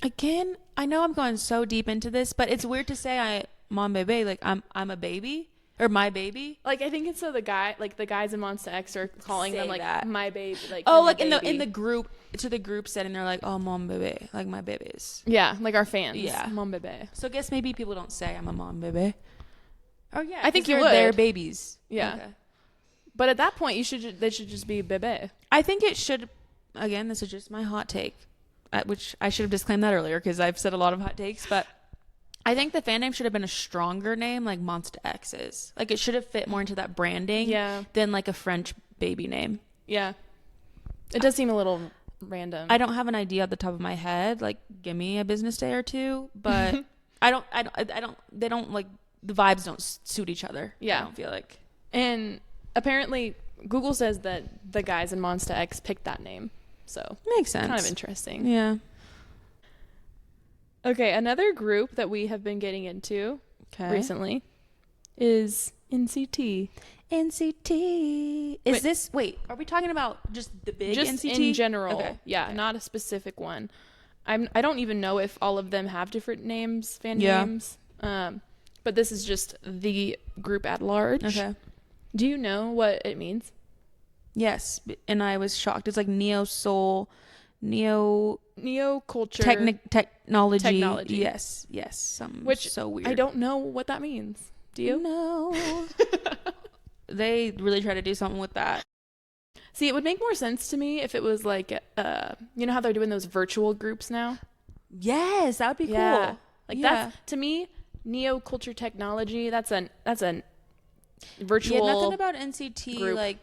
again, I know I'm going so deep into this, but it's weird to say mon bébé, like I'm a baby or my baby. Like I think it's so the guys in Monsta X are calling them like that. My baby. Like in the group, to the group setting, they're like, oh, mon bébé, like my babies. Yeah, like our fans. Yeah, mon bébé. So I guess maybe people don't say I'm a mon bébé. Oh yeah, I think you're their babies. Yeah, okay. But at that point, they should just be bébé. I think it should. Again, this is just my hot take, which I should have disclaimed that earlier because I've said a lot of hot takes, but I think the fan name should have been a stronger name, like Monsta X is. Like it should have fit more into that branding, than like a French baby name. Yeah, it does seem a little random. I don't have an idea at the top of my head. Like, give me a business day or two, but I don't. They don't like the vibes don't suit each other. Yeah, I don't feel like. And apparently, Google says that the guys in Monsta X picked that name, so makes sense. Kind of interesting. Yeah. Okay, another group that we have been getting into recently is NCT. NCT. Are we talking about just the big just NCT? In general. Okay. Yeah, okay. Not a specific one. I don't even know if all of them have different names, fan names. But this is just the group at large. Okay. Do you know what it means? Yes, and I was shocked. It's like neo soul, neo culture, technology. Yes. Which so weird. I don't know what that means. Do you? No. They really try to do something with that. See, it would make more sense to me if it was like, you know how they're doing those virtual groups now? Yes, that would be cool. Like that's, to me, neo culture technology. That's an virtual. Yeah, nothing about NCT group. Like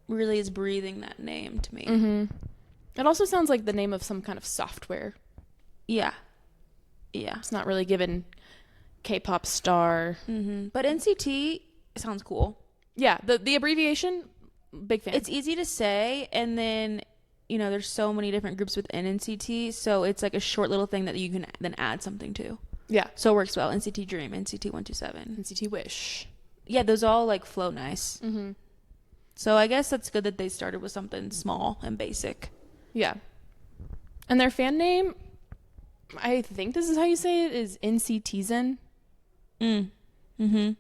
really is breathing that name to me. Mm-hmm. It also sounds like the name of some kind of software. Yeah. It's not really given K-pop star. Mm-hmm. But NCT sounds cool. Yeah, the abbreviation, big fan. It's easy to say, and then there's so many different groups within NCT, so it's like a short little thing that you can then add something to. Yeah. So it works well. NCT Dream, NCT 127, NCT Wish. Yeah, those all like flow nice. Mm-hmm. So I guess that's good that they started with something small and basic. Yeah. And their fan name, I think this is how you say it, is NCTzen. Mm-hmm.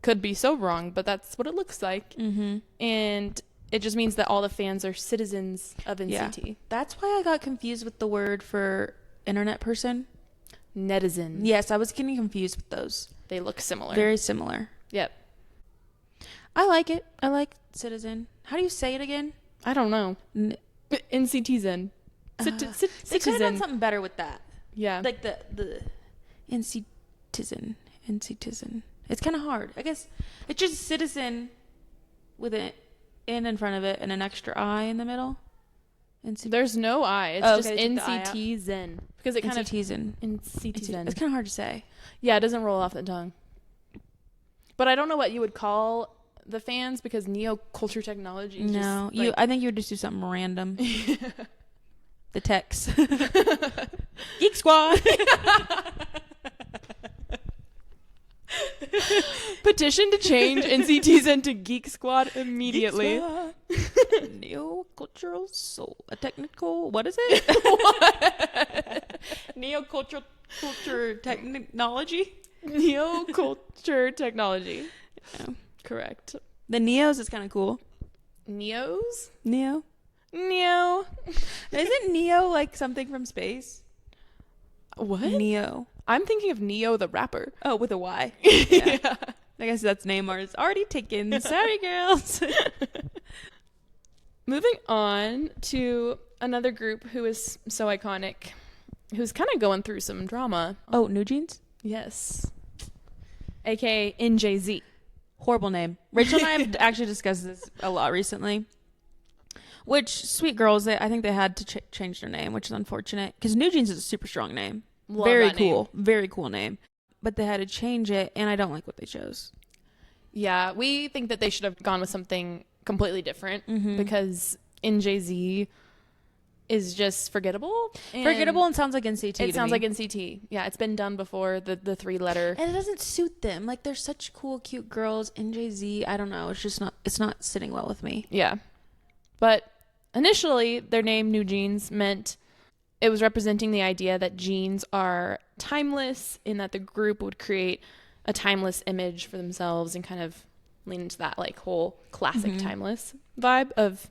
Could be so wrong, but that's what it looks like. Mm-hmm. And it just means that all the fans are citizens of NCT. Yeah. That's why I got confused with the word for internet person. Netizen. Yes, I was getting confused with those. They look similar. Very similar. Yep. I like it. I like citizen. How do you say it again? I don't know. NCTzen. They could have done something better with that. Yeah. Like the NCTzen. It's kind of hard. I guess it's just citizen with an N in front of it and an extra I in the middle. There's no I. It's just NCT Zen. Because it kind of... NCT Zen. NCT Zen. It's kind of hard to say. Yeah, it doesn't roll off the tongue. But I don't know what you would call the fans because Neo Culture Technology is no, just, I think you would just do something random. The text. Geek Squad. Petition to change NCT Zen to Geek Squad immediately. Neo cultural soul. A technical. What is it? What? Neo culture technology. Neo Culture Technology. Yeah. Correct. The Neos is kind of cool. Neos? Neo. Isn't Neo like something from space? What? Neo. I'm thinking of Neo the rapper. Oh, with a Y. Yeah. I guess that's name is already taken. Sorry, girls. Moving on to another group who is so iconic, who's kind of going through some drama. Oh, New Jeans? Yes. AKA NJZ. Horrible name. Rachel and I have actually discussed this a lot recently. Which, sweet girls, I think they had to change their name, which is unfortunate. Because New Jeans is a super strong name. Love very that cool. name. Very cool name. But they had to change it, and I don't like what they chose. Yeah, we think that they should have gone with something completely different because NJZ is just forgettable. Forgettable and sounds like NCT. It sounds like NCT. Yeah, it's been done before, the 3-letter. And it doesn't suit them. Like, they're such cool, cute girls. NJZ, I don't know. It's not sitting well with me. Yeah. But initially, their name, New Jeans, meant it was representing the idea that jeans are timeless in that the group would create a timeless image for themselves and kind of lean into that like whole classic timeless vibe of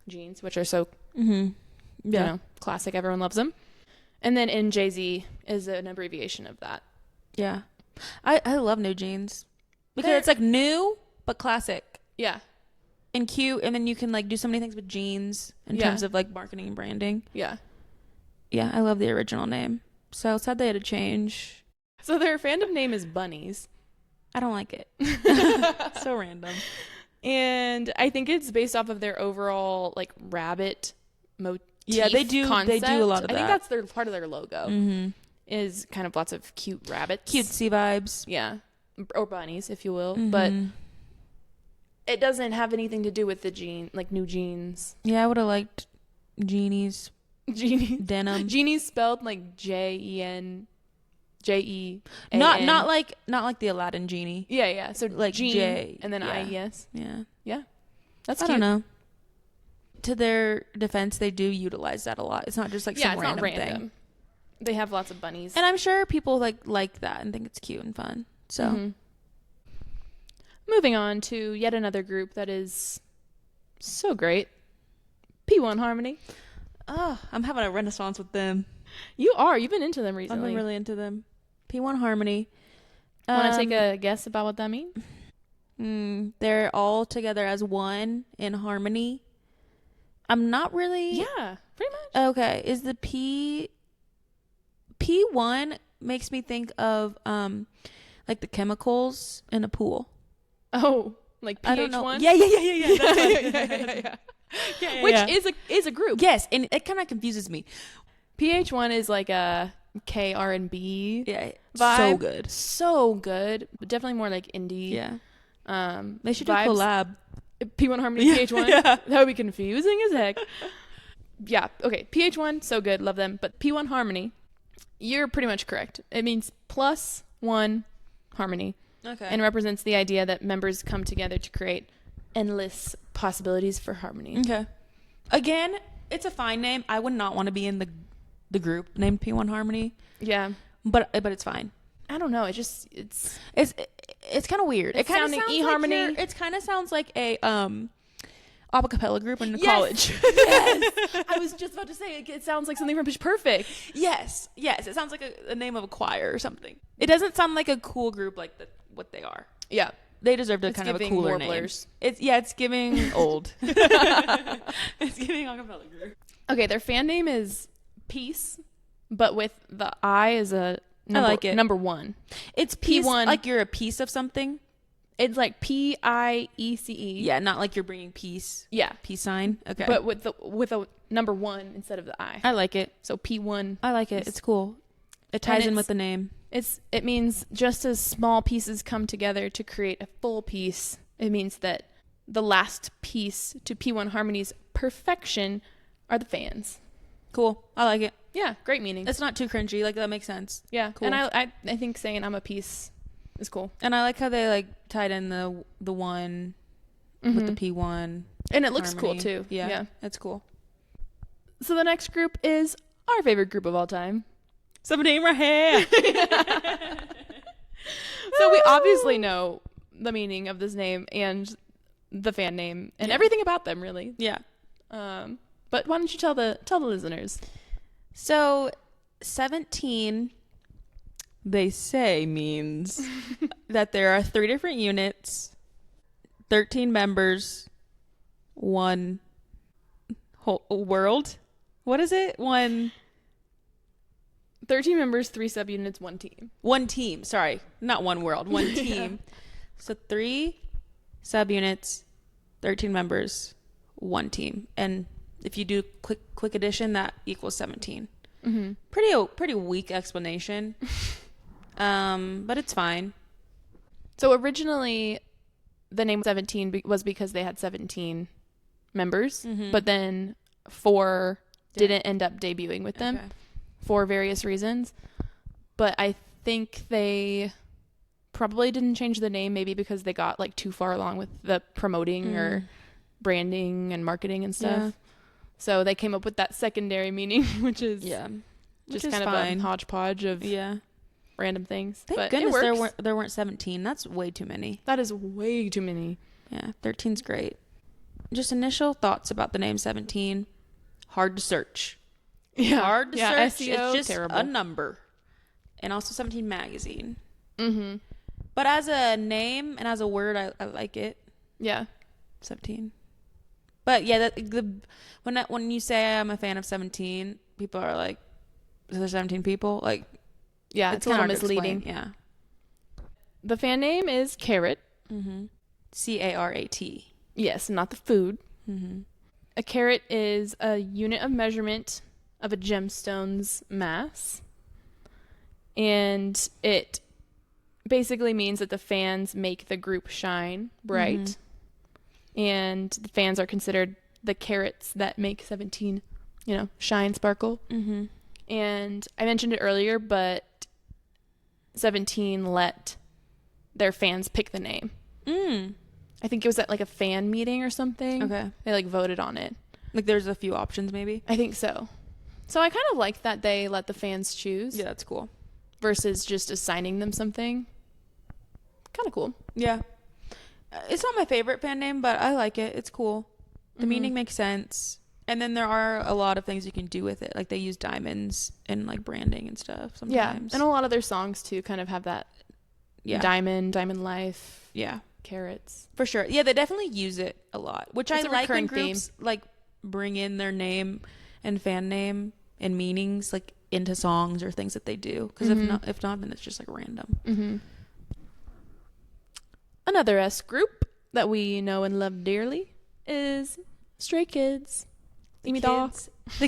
jeans, which are so, classic. Everyone loves them. And then NJZ is an abbreviation of that. Yeah. I love New Jeans. Because it's like new, but classic. Yeah. And cute. And then you can like do so many things with jeans in terms of like marketing and branding. Yeah. Yeah, I love the original name. So sad they had to change. So their fandom name is Bunnies. I don't like it. So random. And I think it's based off of their overall like rabbit motif. Yeah, they do. Concept. They do a lot of that. I think that's their part of their logo. Is kind of lots of cute rabbits, cutesy vibes. Yeah, or bunnies, if you will. But it doesn't have anything to do with the New Jeans. Yeah, I would have liked Genie's. Genie denim. Genie's spelled like JENJEAN. Not like the Aladdin genie. Yeah. So like Gene, J and then yeah. IES. Yeah. That's I cute. don't know. To their defense, they do utilize that a lot. It's not just like some random thing. They have lots of bunnies, and I'm sure people like that and think it's cute and fun. So, moving on to yet another group that is so great, P1 Harmony. Oh, I'm having a renaissance with them. You are. You've been into them recently. I've been really into them. P1 Harmony. Want to take a guess about what that means? They're all together as one in harmony. I'm not really. Yeah, pretty much. Okay. Is the P1 makes me think of like the chemicals in a pool. Oh, like pH1? I don't know. Yeah. That's yeah. Which is a group. Yes, and it kind of confuses me. pH1 is like a K-R&B vibe. So good. But definitely more like indie. Yeah. They should do a collab. P1 Harmony, pH1. Yeah. That would be confusing as heck. Yeah. Okay. pH1, so good. Love them. But P1 Harmony, you're pretty much correct. It means +1 harmony. Okay. And represents the idea that members come together to create endless possibilities for harmony. Okay. Again, it's a fine name. I would not want to be in the group named P1 Harmony. Yeah. But it's fine. I don't know. It's kind of weird. It kind of sounds eHarmony. Like it kind of sounds like a a cappella group in college. Yes. I was just about to say it sounds like something from Pitch Perfect. Yes. It sounds like a name of a choir or something. It doesn't sound like a cool group like what they are. Yeah. They deserve to kind of a cooler warblers. Name. It's giving old. It's giving a cappella group. Okay, their fan name is Peace, but with the I as a number, I like it. number 1. It's P1 like you're a piece of something. It's like Piece. Yeah, not like you're bringing peace. Yeah. Peace sign. Okay. But with a number 1 instead of the I. I like it. So P1. I like it. It's cool. It ties in with the name. It means just as small pieces come together to create a full piece, it means that the last piece to P1 Harmony's perfection are the fans. Cool. I like it. Yeah, great meaning. It's not too cringy. Like, that makes sense. Yeah, cool. And I think saying I'm a piece is cool. And I like how they like tied in the one with the P1. And it looks Harmony. cool too. Yeah, it's cool. So the next group is our favorite group of all time. 17 right here. So we obviously know the meaning of this name and the fan name and everything about them, really. Yeah. But why don't you tell the listeners? So 17, they say, means that there are 3 different units, 13 members, 1 whole world. What is it? 13 members, 3 subunits, 1 team. 1 team. Sorry, not 1 world. 1 team. So 3 subunits, 13 members, 1 team. And if you do quick addition, that equals 17. Mm-hmm. Pretty weak explanation. But it's fine. So originally, the name 17 was because they had 17 members, but then 4 didn't end up debuting with them for various reasons. But I think they probably didn't change the name, maybe because they got like too far along with the promoting or branding and marketing and stuff. Yeah. So they came up with that secondary meaning, which is just kind of a hodgepodge of random things. Thank but goodness there weren't 17. That's way too many. That is way too many. Yeah, 13's great. Just initial thoughts about the name 17. Hard to search. Yeah. Hard to search. SEO, it's just terrible. a number. And also 17 magazine. Mm-hmm. But as a name and as a word, I like it. Yeah. 17. But yeah, when you say I'm a fan of 17, people are like, is there 17 people? Like, yeah, it's a little misleading. Yeah. The fan name is Carat. Mm-hmm. Carat. Yes, not the food. Mm-hmm. A carat is a unit of measurement of a gemstone's mass. And it basically means that the fans make the group shine bright. Mm-hmm. And the fans are considered the carats that make 17, shine, sparkle. Mm-hmm. And I mentioned it earlier, but 17 let their fans pick the name. I think it was at like a fan meeting or something. Okay. They like voted on it. Like there's a few options maybe? I think so. So I kind of like that they let the fans choose. Yeah, that's cool. Versus just assigning them something. Kind of cool. Yeah. It's not my favorite fan name, but I like it. It's cool. The meaning makes sense. And then there are a lot of things you can do with it. Like they use diamonds in like branding and stuff sometimes. Yeah. And a lot of their songs too kind of have that diamond life. Yeah. Carats. For sure. Yeah, they definitely use it a lot. Which it's I like when groups like bring in their name and fan name and meanings like into songs or things that they do. Because if not, then it's just like random. Mm-hmm. Another S group that we know and love dearly is Stray Kids. The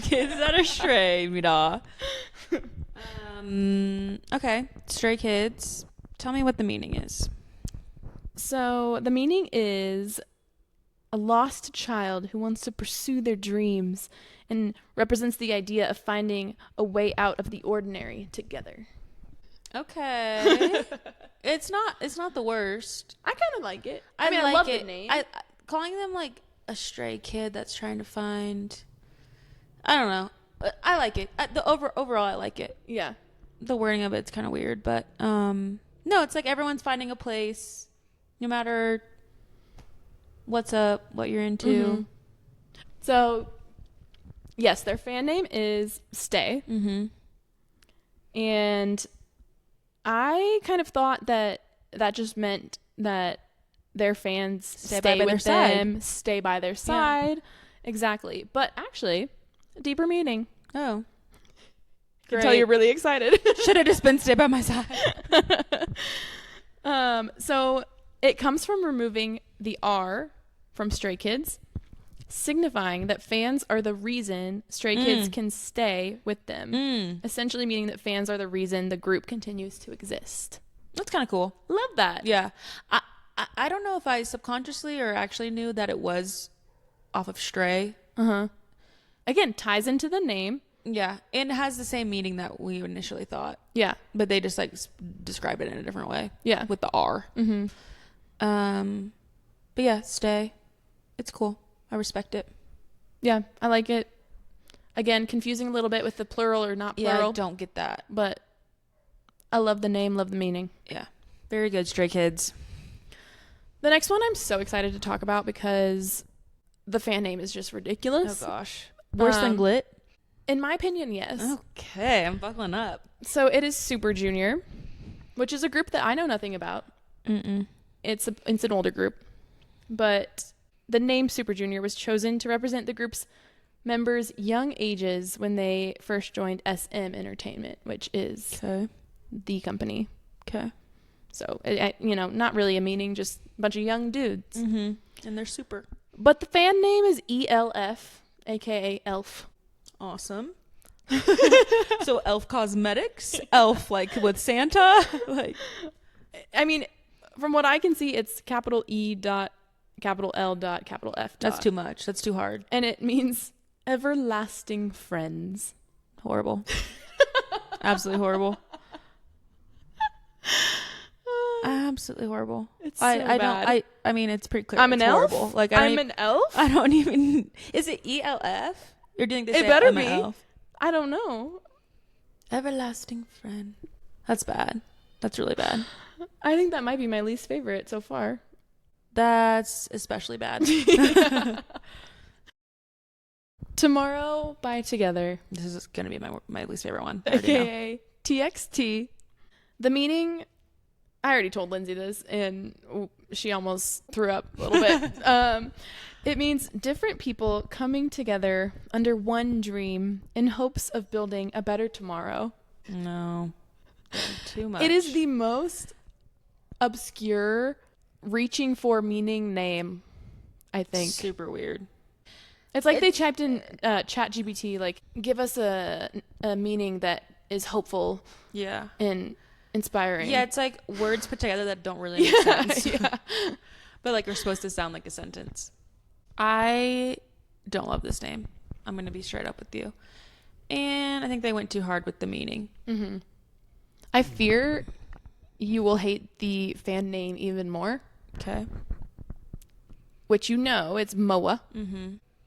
kids that are stray, mida. Okay, Stray Kids. Tell me what the meaning is. So the meaning is a lost child who wants to pursue their dreams and represents the idea of finding a way out of the ordinary together. Okay. It's not the worst. I kind of like it. I mean, I love the name. Calling them like a stray kid that's trying to find, I don't know. I like it. Overall, I like it. Yeah. The wording of it's kind of weird, but no, it's like everyone's finding a place, no matter what's up, what you're into. Mm-hmm. So, yes, their fan name is Stay. Mm-hmm. And I kind of thought that just meant that their fans stay with them, stay by their side. Yeah. Exactly. But actually, a deeper meaning. Oh. I can tell you're really excited. Should have just been stay by my side. So it comes from removing the R from Stray Kids, signifying that fans are the reason Stray Kids can stay with them. Essentially meaning that fans are the reason the group continues to exist. That's kind of cool. Love that. Yeah. I don't know if I subconsciously or actually knew that it was off of Stray. Again, ties into the name. Yeah. And it has the same meaning that we initially thought. Yeah. But they just like describe it in a different way. Yeah. With the R. But yeah, Stay. It's cool. I respect it. Yeah, I like it. Again, confusing a little bit with the plural or not plural. Yeah, I don't get that. But I love the name, love the meaning. Yeah. Very good, Stray Kids. The next one I'm so excited to talk about because the fan name is just ridiculous. Oh, gosh. Worse than Glit? In my opinion, yes. Okay, I'm buckling up. So it is Super Junior, which is a group that I know nothing about. It's an older group. But the name Super Junior was chosen to represent the group's members' young ages when they first joined SM Entertainment, which is the company. Okay. So, not really a meaning, just a bunch of young dudes. And they're super. But the fan name is ELF, aka Elf. Awesome. So Elf Cosmetics? Elf, like with Santa? Like, I mean, from what I can see, it's capital E dot capital L dot capital F dot. That's too much. That's too hard. And it means everlasting friends. Horrible. Absolutely horrible. Absolutely horrible. It's so bad. I mean, it's pretty clear. I'm an elf. Horrible. Like I'm an elf. I don't even. Is it ELF? Or do you think they It say better I'm be. an elf? I don't know. Everlasting friend. That's bad. That's really bad. I think that might be my least favorite so far. That's especially bad. Tomorrow by Together. This is gonna be my least favorite one. I already know. AKA TXT. The meaning, I already told Lindsay this and she almost threw up a little bit. It means different people coming together under one dream in hopes of building a better tomorrow. No. Too much. It is the most obscure, reaching for meaning name, I think. Super weird. It's like they typed in ChatGPT, like, give us a meaning that is hopeful and inspiring. Yeah, it's like words put together that don't really make sense. But like are supposed to sound like a sentence. I don't love this name. I'm going to be straight up with you. And I think they went too hard with the meaning. I fear you will hate the fan name even more. Okay. Which it's MOA.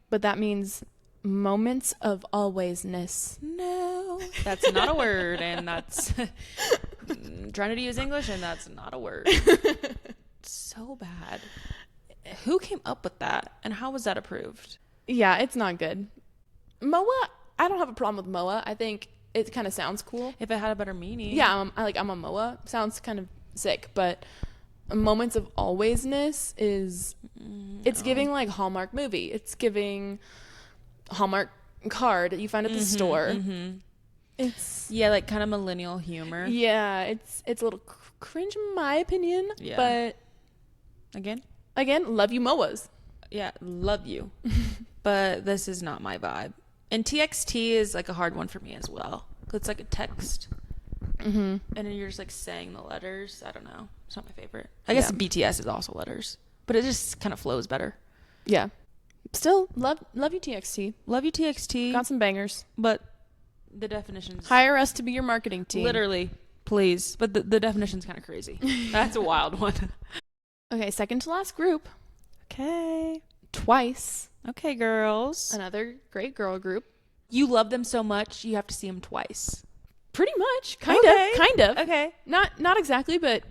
But that means moments of alwaysness. No. That's not a word. And that's trying to use English and that's not a word. So bad. Who came up with that? And how was that approved? Yeah, it's not good. MOA, I don't have a problem with MOA. I think it kind of sounds cool. If it had a better meaning. Yeah, I'm a MOA. Sounds kind of sick, but moments of alwaysness is it's giving like Hallmark movie. It's giving Hallmark card that you find at the store. It's like kind of millennial humor. Yeah, it's a little cringe in my opinion. Yeah. But again, love you MOAs. Yeah, love you. But this is not my vibe. And TXT is like a hard one for me as well. It's like a text. And then you're just like saying the letters. I don't know. It's not my favorite. I guess BTS is also letters. But it just kind of flows better. Yeah. Still, love you TXT. Love you TXT. Got some bangers. But the definitions. Hire us to be your marketing team. Literally. Please. But the definition's kind of crazy. That's a wild one. Okay, second to last group. Okay. Twice. Okay, girls. Another great girl group. You love them so much, you have to see them twice. Pretty much. Kind of. Okay. Not exactly, but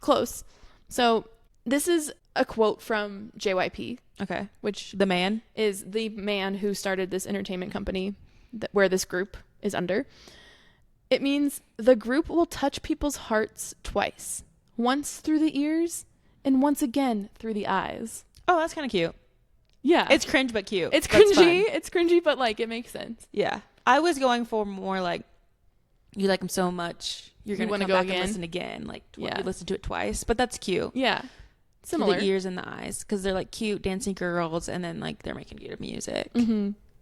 close. So this is a quote from JYP. Okay. Which the man is the man who started this entertainment company where this group is under. It means the group will touch people's hearts twice. Once through the ears and once again through the eyes. Oh, that's kind of cute. Yeah. It's cringe but cute. It's cringy. It's cringy, but like it makes sense. Yeah. I was going for more like you like them so much you're going to come back again? and listen again. Like you listen to it twice. But that's cute. Yeah. Similar. The ears and the eyes, because they're like cute dancing girls, and then like they're making good music.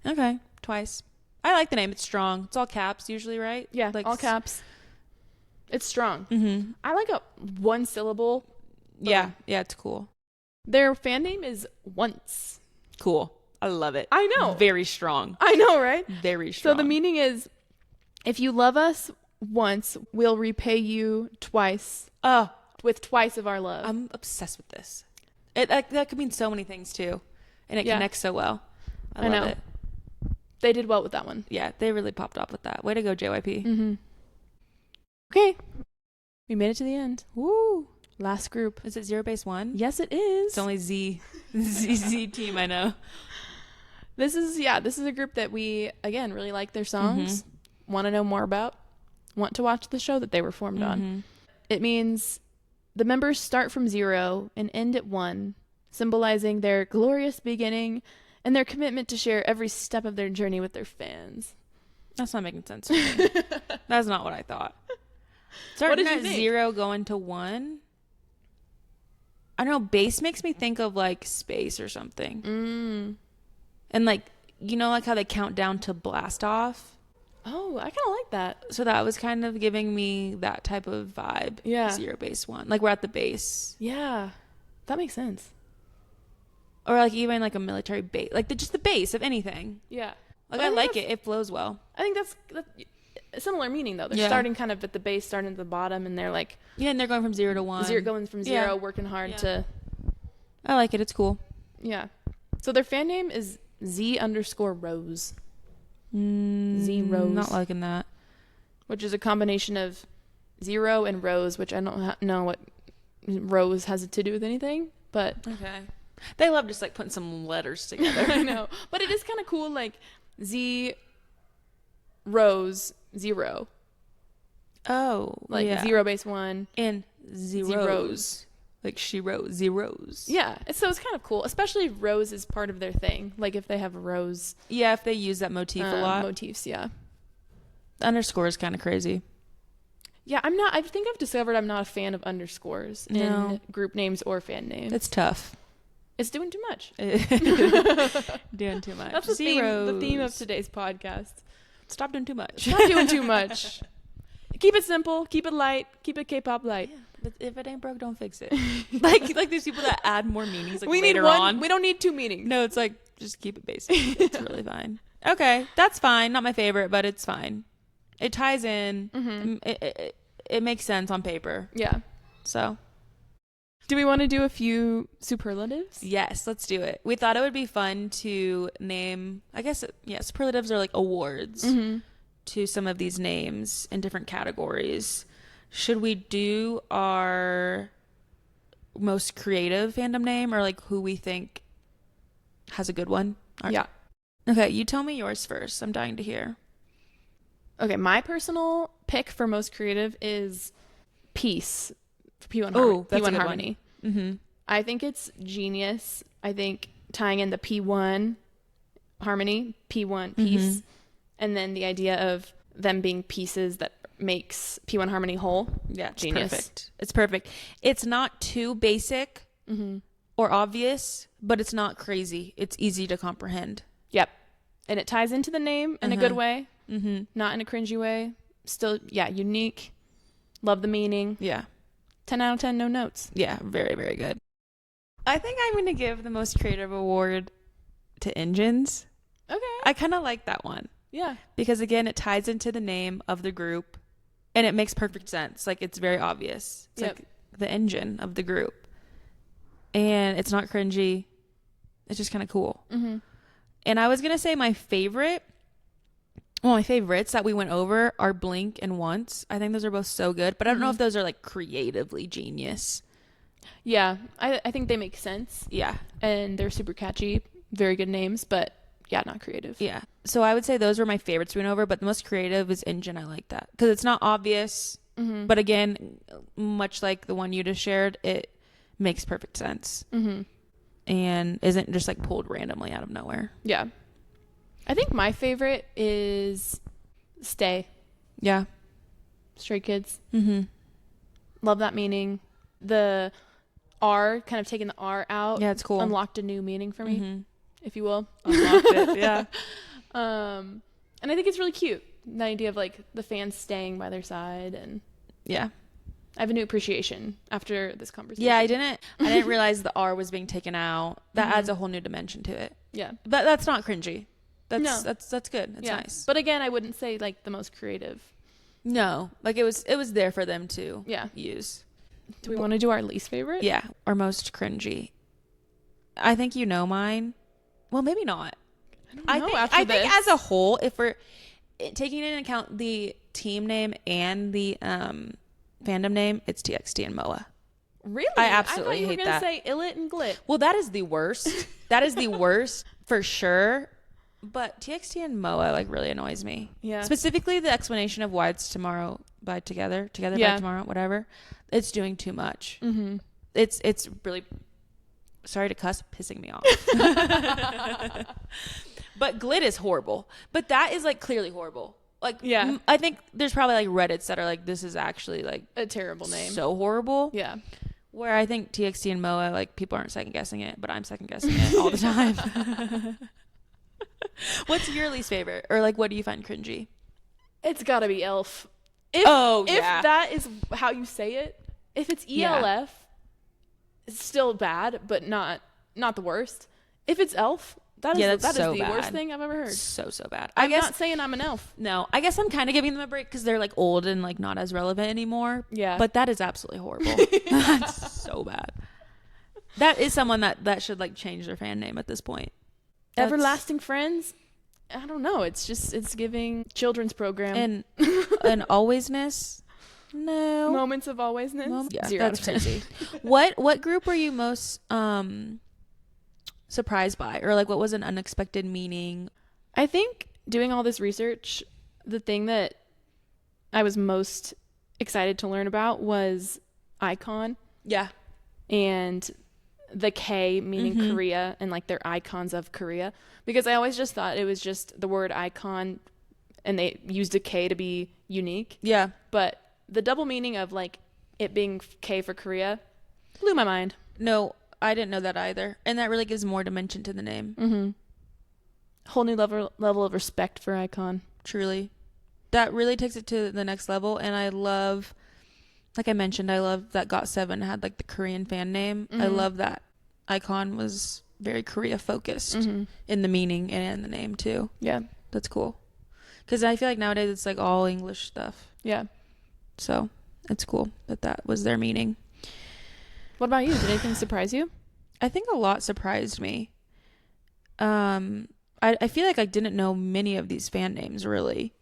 Okay, Twice. I like the name. It's strong. It's all caps usually, right? Yeah, like all caps. It's strong. I like a one syllable. Yeah, it's cool. Their fan name is Once. Cool. I love it. I know. Very strong. I know, right? Very strong. So the meaning is, if you love us once, we'll repay you twice. With twice of our love. I'm obsessed with this. That could mean so many things too, and it connects so well. I love it. They did well with that one. Yeah, they really popped off with that. Way to go, JYP. Okay, we made it to the end. Woo! Last group. Is it Zero Base One? Yes, it is. It's only Z team. I know. This is a group that we again really like their songs. Want to know more about? Want to watch the show that they were formed on? It means the members start from 0 and end at 1, symbolizing their glorious beginning and their commitment to share every step of their journey with their fans. That's not making sense to me. That's not what I thought. Starting at 0 going to 1. I don't know. Base makes me think of like space or something. And like, you know, like how they count down to blast off. Oh, I kind of like that. So that was kind of giving me that type of vibe. Yeah. 0 Base 1. Like we're at the base. Yeah. That makes sense. Or like even like a military base. Like just the base of anything. Yeah. Like I like it. It flows well. I think that's a similar meaning though. They're starting kind of at the base, starting at the bottom, and they're like... Yeah, and they're going from 0 to 1. Going from 0, working hard to... I like it. It's cool. Yeah. So their fan name is Z_Rose. Z Rose. Not liking that. Which is a combination of 0 and Rose, which I don't know what Rose has to do with anything, but... Okay. They love just like putting some letters together. I know. But it is kind of cool, like Z Rose 0. Oh. Like 0 Base 1. And zeros. Like she rose, zeros. Yeah. So it's kind of cool, especially if Rose is part of their thing. Like if they have a Rose. Yeah, if they use that motif a lot. Motifs, yeah. The underscore is kind of crazy. Yeah, I think I've discovered I'm not a fan of underscores in group names or fan names. It's tough. It's doing too much. Doing too much. That's the theme of today's podcast. Stop doing too much. Stop doing too much. Keep it simple. Keep it light. Keep it Kpop Lite. Yeah, but if it ain't broke, don't fix it. like these people that add more meanings. Like we later need one. On. We don't need 2 meanings. No, it's like just keep it basic. It's really fine. Okay, that's fine. Not my favorite, but it's fine. It ties in. It makes sense on paper. Yeah. So. Do we want to do a few superlatives? Yes, let's do it. We thought it would be fun to name, I guess, superlatives are like awards to some of these names in different categories. Should we do our most creative fandom name or like who we think has a good one? Yeah. Okay, you tell me yours first. I'm dying to hear. Okay, my personal pick for most creative is Peace. P1 Harmony. That's P1 a good Harmony. One. I think it's genius. I think tying in the P1 Harmony, P1 Peace, and then the idea of them being pieces that makes P1 Harmony whole. Yeah, it's genius. Perfect. It's perfect. It's not too basic or obvious, but it's not crazy. It's easy to comprehend. Yep. And it ties into the name in a good way, not in a cringy way. Still, unique. Love the meaning. Yeah. 10 out of 10, no notes. Yeah, very, very good. I think I'm going to give the most creative award to Engines. Okay. I kind of like that one. Yeah. Because, again, it ties into the name of the group, and it makes perfect sense. Like, it's very obvious. It's like the engine of the group. And it's not cringy. It's just kind of cool. And I was going to say my favorites that we went over are Blink and Once. I think those are both so good, but I don't know if those are like creatively genius. Yeah, I think they make sense. Yeah. And they're super catchy, very good names, but not creative. Yeah. So I would say those were my favorites we went over, but the most creative is Engine. I like that because it's not obvious, but again, much like the one you just shared, it makes perfect sense and isn't just like pulled randomly out of nowhere. Yeah. I think my favorite is Stay. Yeah. Stray Kids. Love that meaning. The R, kind of taking the R out. Yeah, it's cool. Unlocked a new meaning for me, if you will. Unlocked it, yeah. And I think it's really cute. The idea of like the fans staying by their side, and yeah. I have a new appreciation after this conversation. Yeah, I didn't realize the R was being taken out. That adds a whole new dimension to it. Yeah. But that's not cringy. No. That's good. It's nice. But again, I wouldn't say like the most creative. No. Like it was there for them to Yeah. use. Do we want to do our least favorite? Yeah. Or most cringy. I think you know mine. Well, maybe not. I think as a whole, if we're taking into account the team name and the fandom name, it's TXT and MOA. Really? I absolutely hate that. I thought you were going to say Illit and Glit. Well, that is the worst. That is the worst for sure. But TXT and MOA like really annoys me. Yeah. Specifically the explanation of why it's tomorrow by together by tomorrow, whatever. It's doing too much. Mm-hmm. It's really, sorry to cuss, pissing me off. But Glit is horrible. But that is like clearly horrible. Like, yeah. I think there's probably like Reddits that are like, this is actually like a terrible name. So horrible. Yeah. Where I think TXT and MOA, like people aren't second guessing it, but I'm second guessing it all the time. What's your least favorite? Or like, what do you find cringy? It's gotta be ELF. If that is how you say it, if it's ELF, it's still bad, but not the worst. If it's ELF, that is the worst thing I've ever heard. So bad. I'm not saying I'm an elf. No, I guess I'm kind of giving them a break because they're like old and like not as relevant anymore. Yeah. But that is absolutely horrible. That's so bad. That is someone that should like change their fan name at this point. Everlasting Friends? I don't know. It's giving children's program. And alwaysness? No. Moments of alwaysness? Yeah, 0 that's out of 10. crazy. What group were you most surprised by? Or like what was an unexpected meaning? I think doing all this research, the thing that I was most excited to learn about was icon. Yeah. And the K meaning Korea and like their icons of Korea, because I always just thought it was just the word icon and they used a K to be unique. Yeah. But the double meaning of like it being K for Korea blew my mind. No, I didn't know that either. And that really gives more dimension to the name. Mm-hmm. Whole new level of respect for icon. Truly. That really takes it to the next level. And I love, like I mentioned, I love that GOT7 had like the Korean fan name. I love that icon was very Korea focused in the meaning and in the name too. Yeah. That's cool. Because I feel like nowadays it's like all English stuff. Yeah. So it's cool that was their meaning. What about you? Did anything surprise you? I think a lot surprised me. I feel like I didn't know many of these fan names really.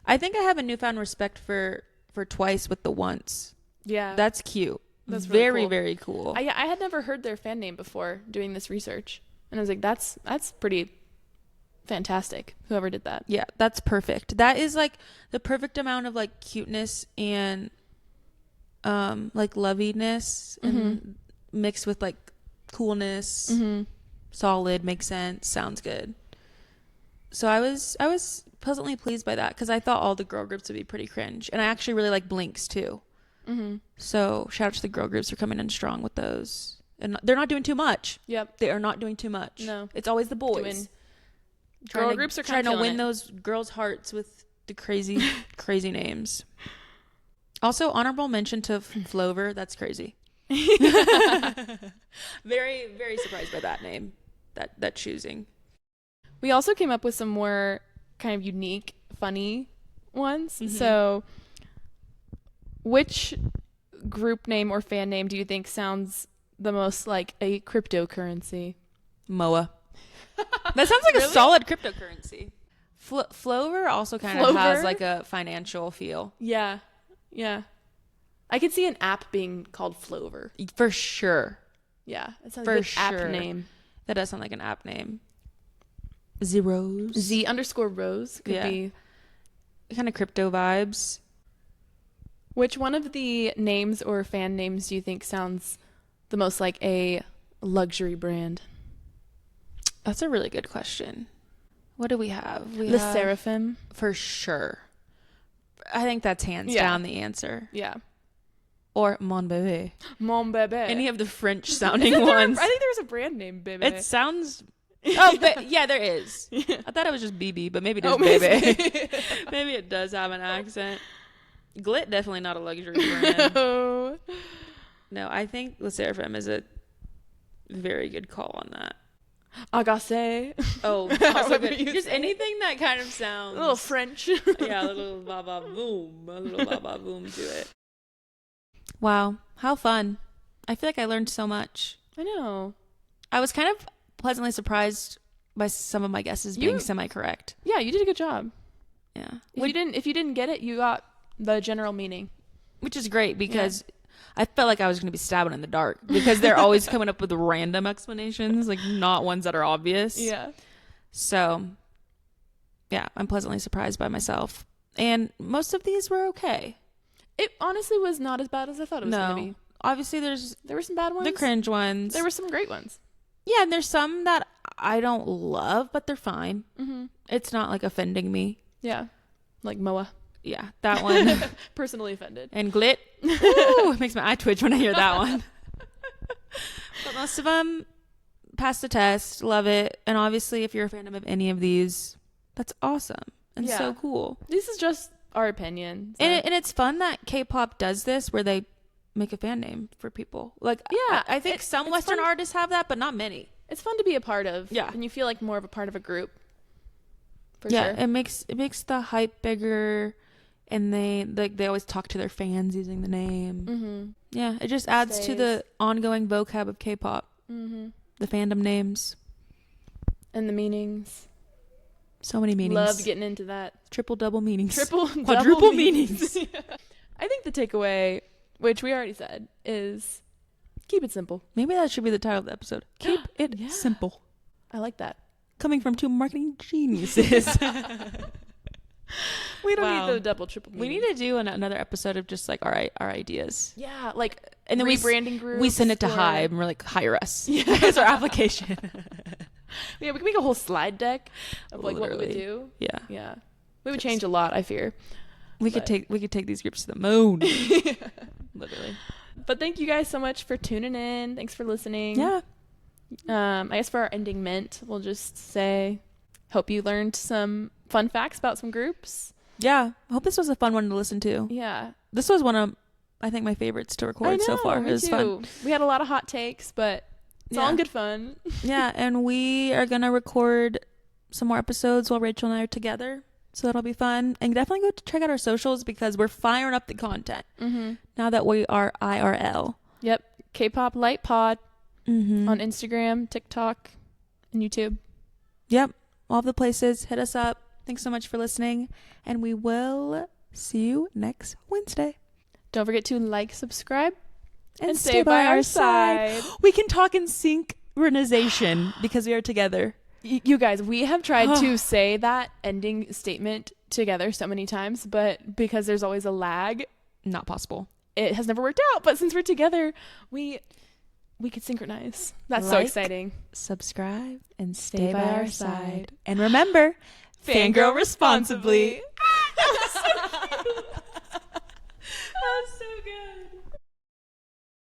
I think I have a newfound respect for Twice with the Once. Yeah. That's cute. That's really very, cool. Very cool. I had never heard their fan name before doing this research. And I was like, that's pretty fantastic. Whoever did that. Yeah, that's perfect. That is like the perfect amount of like cuteness and like loviness and mixed with like coolness. Solid, makes sense, sounds good. So I was pleasantly pleased by that because I thought all the girl groups would be pretty cringe, and I actually really like Blinks too. So shout out to the girl groups for coming in strong with those, and they're not doing too much. Yep, they are not doing too much. No, it's always the boys. Girl groups are trying to win those girls' hearts with the crazy names. Also, honorable mention to Flover. That's crazy. Very, very surprised by that name, that choosing. We also came up with some more kind of unique, funny ones. So which group name or fan name do you think sounds the most like a cryptocurrency? MOA. That sounds like a solid cryptocurrency. Flover also kind of has like a financial feel. Yeah. I could see an app being called Flover. For sure. Yeah. It sounds like an app name. That does sound like an app name. Zeros. Z_Rose could be. Kind of crypto vibes. Which one of the names or fan names do you think sounds the most like a luxury brand? That's a really good question. What do we have? Le Seraphim. For sure. I think that's hands down the answer. Yeah. Or Mon Bébé. Mon Bébé. Any of the French sounding ones. I think there's a brand name Bébé. It sounds... Oh, yeah, there is. Yeah. I thought it was just BB, but maybe it is Bébé. Maybe it does have an accent. Glit, definitely not a luxury brand. No, I think Le Seraphim is a very good call on that. Agassé. Oh, also good. Just anything that kind of sounds... A little French. Yeah, a little ba-ba-boom. A little ba-ba-boom to it. Wow, how fun. I feel like I learned so much. I know. I was kind of pleasantly surprised by some of my guesses being semi-correct. Yeah, you did a good job. Yeah. If you didn't get it, you got the general meaning. Which is great because I felt like I was going to be stabbing in the dark because they're always coming up with random explanations, like not ones that are obvious. Yeah. So, yeah, I'm pleasantly surprised by myself. And most of these were okay. It honestly was not as bad as I thought it was going to be. Obviously, there were some bad ones. The cringe ones. There were some great ones. Yeah, and there's some that I don't love, but they're fine. Mm-hmm. It's not like offending me. Yeah, like Moa. Yeah, that one. Personally offended. And Glit. Ooh, it makes my eye twitch when I hear that one. But most of them pass the test, love it. And obviously, if you're a fan of any of these, that's awesome and so cool. This is just our opinion. So. And it's fun that K-pop does this where they make a fan name for people. Like, yeah, I think some Western artists have that, but not many. It's fun to be a part of. Yeah. And you feel like more of a part of a group. For sure. It makes the hype bigger, and they always talk to their fans using the name. Mm-hmm. Yeah, it just adds to the ongoing vocab of K-pop. Mm-hmm. The fandom names. And the meanings. So many meanings. Love getting into that. Triple double meanings. Quadruple meanings. I think the takeaway, which we already said, is keep it simple. Maybe that should be the title of the episode. Keep it simple. I like that. Coming from two marketing geniuses. We don't need the double, triple meanings. We need to do another episode of just like our ideas. Yeah, like and then rebranding groups. We send it to Hive and we're like, hire us. Yeah. Here's our application. Yeah, we can make a whole slide deck of like what we would do. Yeah. Yeah. We would change a lot, I fear. We could take these groups to the moon. Literally. But thank you guys so much for tuning in. Thanks for listening. Yeah. I guess for our ending mint, we'll just say hope you learned some fun facts about some groups. Yeah. I hope this was a fun one to listen to. Yeah. This was one of, I think, my favorites to record so far. It was fun. We had a lot of hot takes, but it's all in good fun. Yeah, and we are going to record some more episodes while Rachel and I are together. So that'll be fun. And definitely go to check out our socials because we're firing up the content now that we are IRL. Yep. Kpop Lite Pod on Instagram, TikTok, and YouTube. Yep. All the places. Hit us up. Thanks so much for listening. And we will see you next Wednesday. Don't forget to like, subscribe, and stay by our side. We can talk in synchronization because we are together. You guys, we have tried to say that ending statement together so many times, but because there's always a lag, not possible. It has never worked out. But since we're together, we could synchronize. That's so exciting. Subscribe and stay by our side. And remember, fangirl responsibly. That was so good.